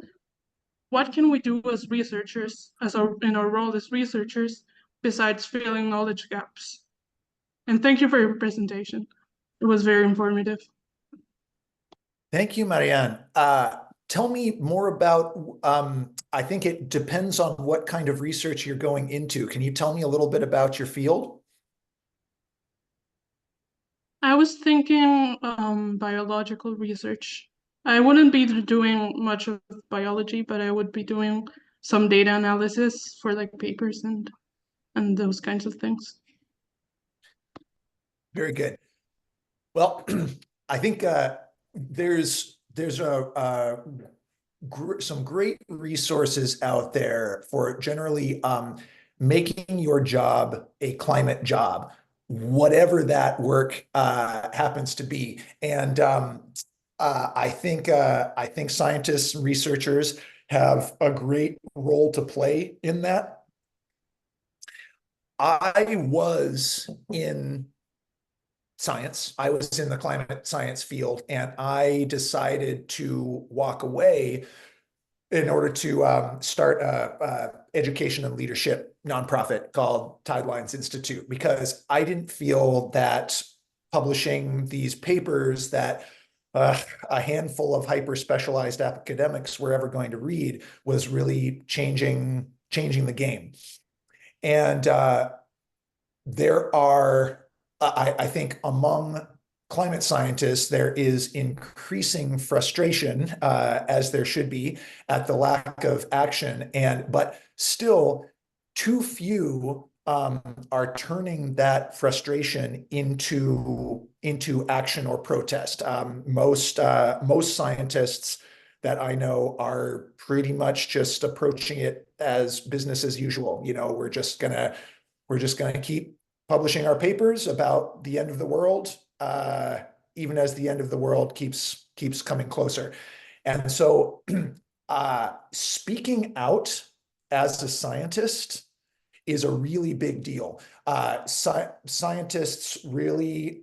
what can we do as researchers, in our role as researchers, besides filling knowledge gaps? And thank you for your presentation. It was very informative. Thank you, Marianne. Tell me more about, I think it depends on what kind of research you're going into. Can you tell me a little bit about your field? I was thinking biological research. I wouldn't be doing much of biology, but I would be doing some data analysis for like papers and those kinds of things. Very good. Well, I think there's some great resources out there for generally making your job a climate job, whatever that work happens to be. And I think scientists and researchers have a great role to play in that. I was in science. I was in the climate science field, and I decided to walk away in order to start a education and leadership nonprofit called Tidelines Institute, because I didn't feel that publishing these papers that a handful of hyper specialized academics were ever going to read was really changing the game. And there are, I think, among climate scientists, there is increasing frustration, as there should be, at the lack of action. But still, too few are turning that frustration into action or protest. Most scientists that I know are pretty much just approaching it as business as usual. You know, we're just gonna keep publishing our papers about the end of the world, even as the end of the world keeps coming closer. And so speaking out as a scientist is a really big deal. Scientists really,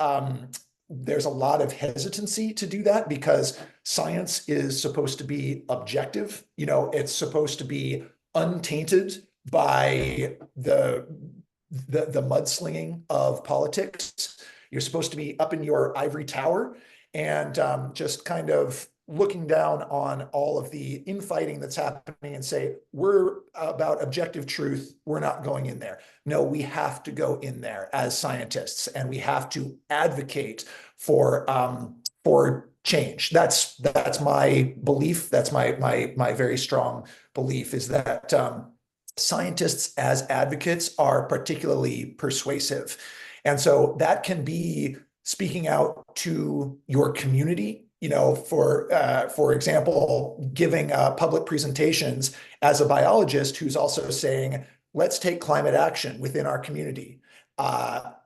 there's a lot of hesitancy to do that because science is supposed to be objective. You know, it's supposed to be untainted by the mudslinging of politics. You're supposed to be up in your ivory tower and just kind of looking down on all of the infighting that's happening and say, we're about objective truth. We're not going in there. No, we have to go in there as scientists, and we have to advocate for change. That's my belief. That's my very strong belief, is that scientists as advocates are particularly persuasive. And so that can be speaking out to your community, you know, for example, giving public presentations as a biologist who's also saying, let's take climate action within our community.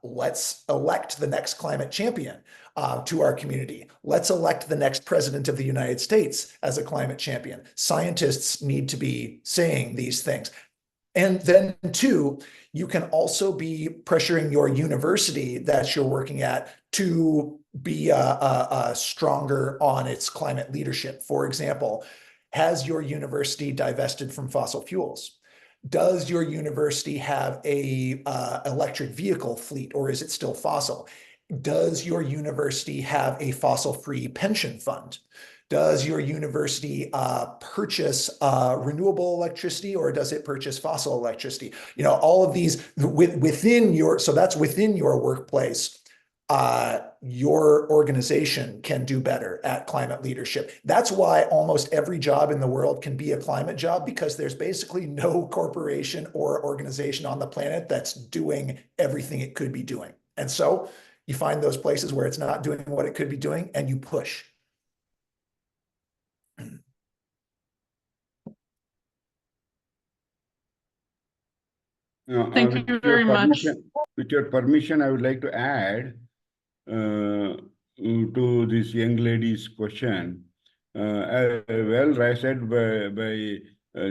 Let's elect the next climate champion to our community. Let's elect the next president of the United States as a climate champion. Scientists need to be saying these things. And then two, you can also be pressuring your university that you're working at to be stronger on its climate leadership. For example, has your university divested from fossil fuels? Does your university have a electric vehicle fleet, or is it still fossil? Does your university have a fossil-free pension fund? Does your university purchase renewable electricity, or does it purchase fossil electricity? You know, all of these within your, so that's within your workplace. your organization can do better at climate leadership. That's why almost every job in the world can be a climate job, because there's basically no corporation or organization on the planet that's doing everything it could be doing. And so you find those places where it's not doing what it could be doing, and you push. Thank With you your very much. permission, I would like to add to this young lady's question. Well, I said by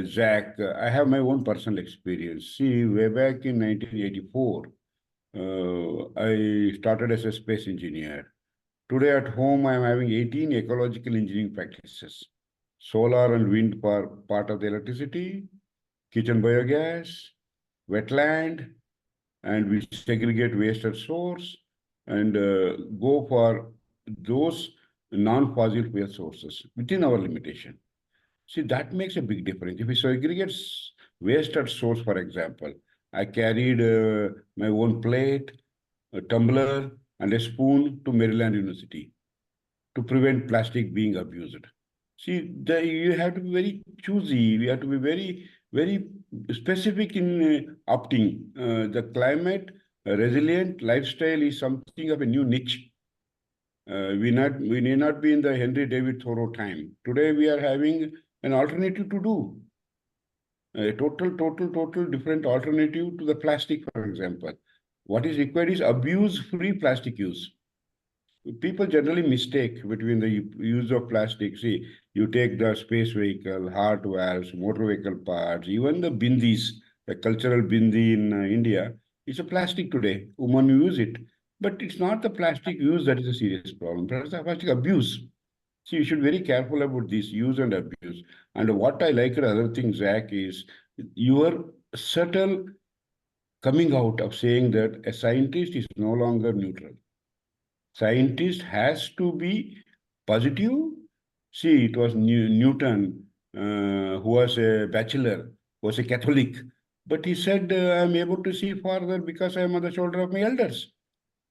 Zach, I have my own personal experience. See, way back in 1984, I started as a space engineer. Today at home, I am having 18 ecological engineering practices. Solar and wind for part of the electricity, kitchen biogas, wetland, and we segregate waste at source and go for those non-fossil fuel sources within our limitation. See, that makes a big difference. If we segregate waste at source, for example, I carried my own plate, a tumbler, and a spoon to Maryland University to prevent plastic being abused. See, you have to be very choosy. We have to be very specific in opting. The climate resilient lifestyle is something of a new niche. We need not be in the Henry David Thoreau time. Today we are having an alternative to do. A total different alternative to the plastic, for example. What is required is abuse-free plastic use. People generally mistake between the use of plastic. See, you take the space vehicle, heart valves, motor vehicle parts, even the bindis, the cultural bindi in India, it's a plastic today. Women use it. But it's not the plastic use that is a serious problem. It's the plastic abuse. See, you should be very careful about this use and abuse. And what I like the other thing, Zach, is your subtle coming out of saying that a scientist is no longer neutral. Scientist has to be positive. See, it was Newton, who was a bachelor, was a Catholic, but he said, I'm able to see farther because I am on the shoulder of my elders.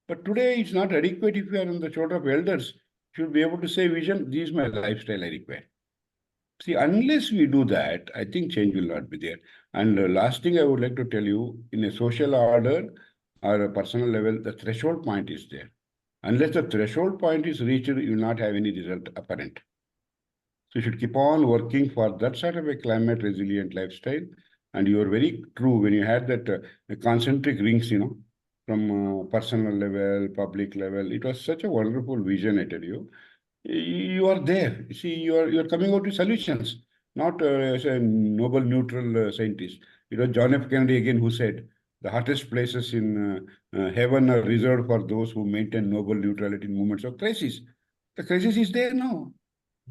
But today it's not adequate if you are on the shoulder of elders. You should be able to say, vision, this is my lifestyle I require. See, unless we do that, I think change will not be there. And the last thing I would like to tell you, in a social order or a personal level, the threshold point is there. Unless the threshold point is reached, you will not have any result apparent. So you should keep on working for that sort of a climate resilient lifestyle. And you are very true when you had that concentric rings, from personal level, public level. It was such a wonderful vision, I tell you. You are there. You see, you are coming out with solutions, not as a noble neutral scientist. It was John F. Kennedy again who said, the hottest places in heaven are reserved for those who maintain noble neutrality in moments of crisis. The crisis is there now.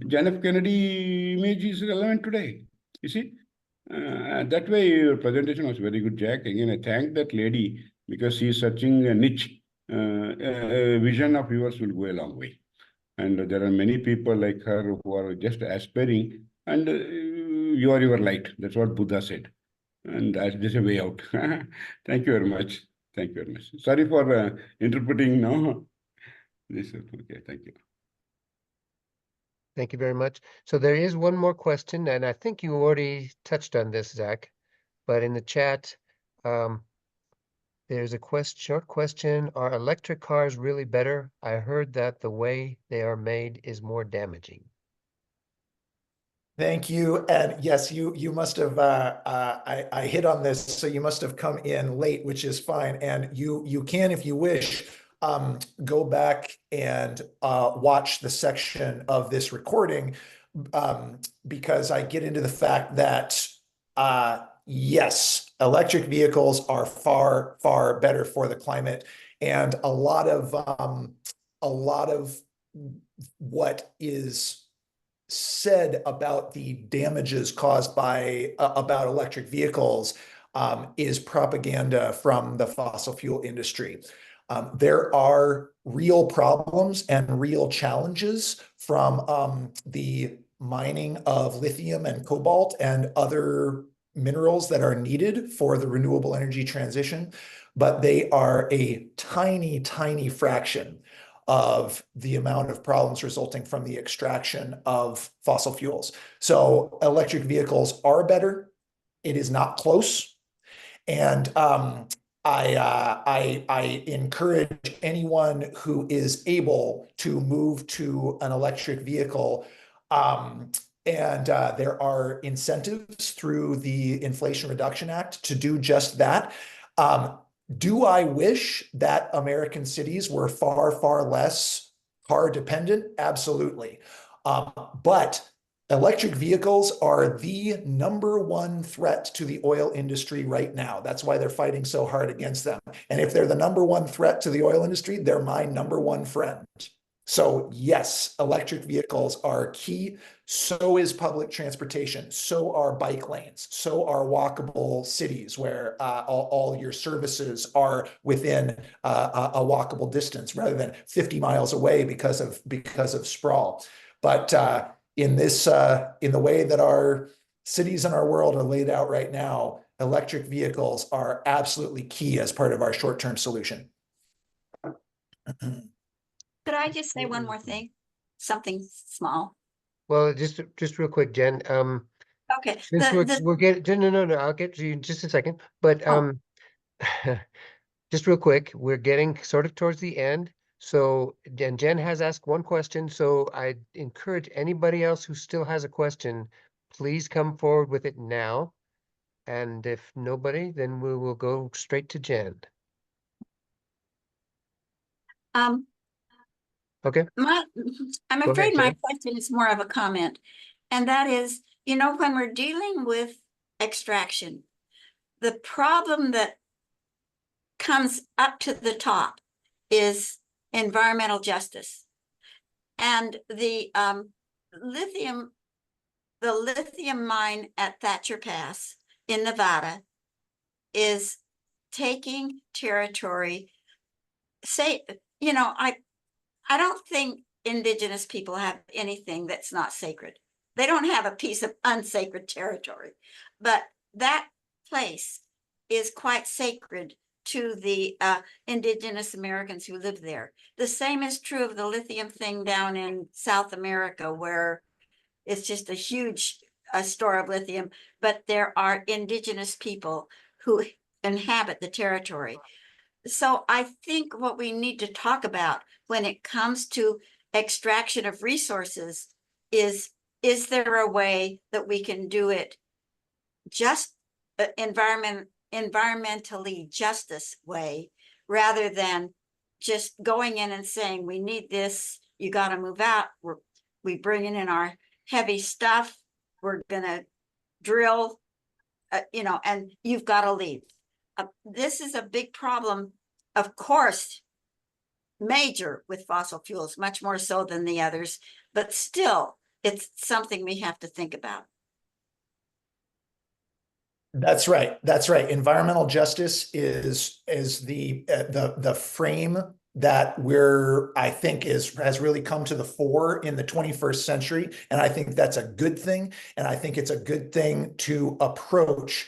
John F. Kennedy image is relevant today. You see, that way your presentation was very good, Jack. Again, I thank that lady because she is searching a niche. A vision of yours will go a long way. And there are many people like her who are just aspiring, and you are your light. That's what Buddha said. And that's just a way out. Thank you very much. Thank you very much. Sorry for interpreting now. This, okay, thank you. Thank you very much. So there is one more question, and I think you already touched on this, Zach, but in the chat, there's a short question. Are electric cars really better? I heard that the way they are made is more damaging. Thank you. And yes, you must have, I hit on this, so you must have come in late, which is fine. And you can, if you wish, go back and watch the section of this recording, because I get into the fact that, yes, electric vehicles are far, far better for the climate. And a lot of what is said about the damages caused by about electric vehicles is propaganda from the fossil fuel industry. There are real problems and real challenges from the mining of lithium and cobalt and other minerals that are needed for the renewable energy transition, but they are a tiny, tiny fraction of the amount of problems resulting from the extraction of fossil fuels. So electric vehicles are better. It is not close. And I encourage anyone who is able to move to an electric vehicle. And there are incentives through the Inflation Reduction Act to do just that. Do I wish that American cities were far, far less car dependent? Absolutely. But electric vehicles are the #1 threat to the oil industry right now. That's why they're fighting so hard against them. And if they're the #1 threat to the oil industry, they're my #1 friend. So yes, electric vehicles are key. So is public transportation. So are bike lanes. So are walkable cities where all your services are within a walkable distance rather than 50 miles away because of sprawl. But in the way that our cities and our world are laid out right now, electric vehicles are absolutely key as part of our short-term solution. Could I just say one more thing? Something small. Well, just real quick, Jen, Okay, since we're getting, no, I'll get to you in just a second, but, Oh. just real quick, we're getting sort of towards the end. So, and Jen has asked one question, so I encourage anybody else who still has a question, please come forward with it now. And if nobody, then we will go straight to Jen. Okay, I'm Go ahead, afraid my Jen. question is more of a comment. And that is, you know, when we're dealing with extraction, the problem that comes up to the top is environmental justice. And the lithium mine at Thatcher Pass in Nevada is taking territory. Say, you know, I don't think indigenous people have anything that's not sacred. They don't have a piece of unsacred territory, but that place is quite sacred to the indigenous Americans who live there. The same is true of the lithium thing down in South America, where it's just a huge store of lithium, but there are indigenous people who inhabit the territory. So I think what we need to talk about when it comes to extraction of resources is there a way that we can do it just environmentally justice way, rather than just going in and saying, we need this, you got to move out, we bringing in our heavy stuff, we're gonna drill, you know, and you've got to leave. This is a big problem, of course, major with fossil fuels, much more so than the others, but still, it's something we have to think about. That's right. That's right. Environmental justice is the frame that I think has really come to the fore in the 21st century. And I think that's a good thing. And I think it's a good thing to approach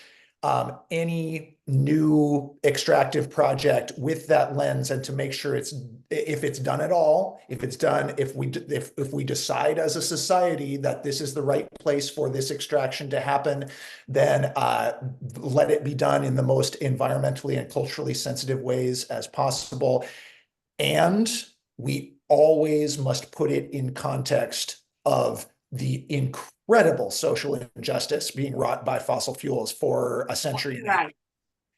any new extractive project with that lens, and to make sure if it's done at all, if we decide as a society that this is the right place for this extraction to happen, then let it be done in the most environmentally and culturally sensitive ways as possible. And we always must put it in context of the incredible social injustice being wrought by fossil fuels for a century and a half. Right.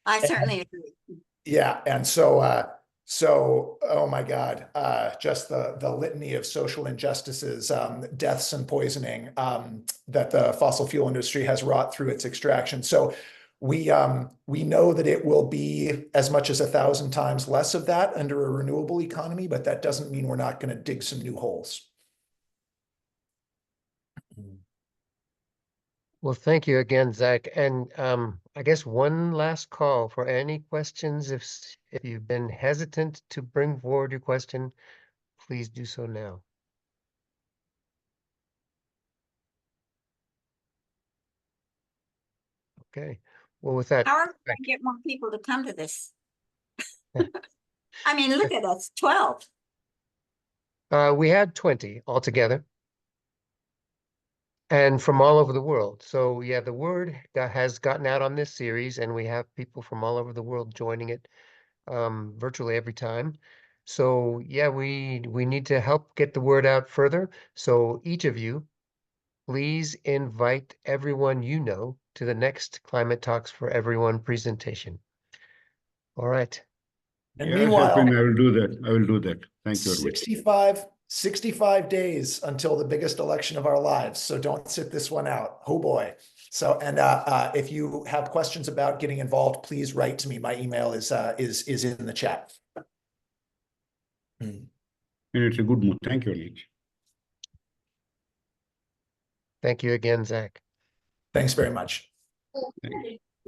I certainly agree. Yeah, and so oh my God, just the litany of social injustices, deaths and poisoning that the fossil fuel industry has wrought through its extraction. So we know that it will be as much as 1,000 times less of that under a renewable economy, but that doesn't mean we're not going to dig some new holes. Well, thank you again, Zach. And I guess one last call for any questions. If you've been hesitant to bring forward your question, please do so now. Okay. Well, with that, How are we going to get more people to come to this? I mean, look at us, 12. We had 20 altogether. And from all over the world. So yeah, the word has gotten out on this series, and we have people from all over the world joining it virtually every time. So yeah, we need to help get the word out further. So each of you, please invite everyone you know to the next Climate Talks for Everyone presentation. All right. And Yes, meanwhile, Alpin, I will do that. I will do that. Thank you very much. 65 days until the biggest election of our lives. So don't sit this one out. Oh boy. So, and if you have questions about getting involved, please write to me. My email is in the chat. And it's a good move. Thank you, Lich. Thank you again, Zach. Thanks very much. Thank you.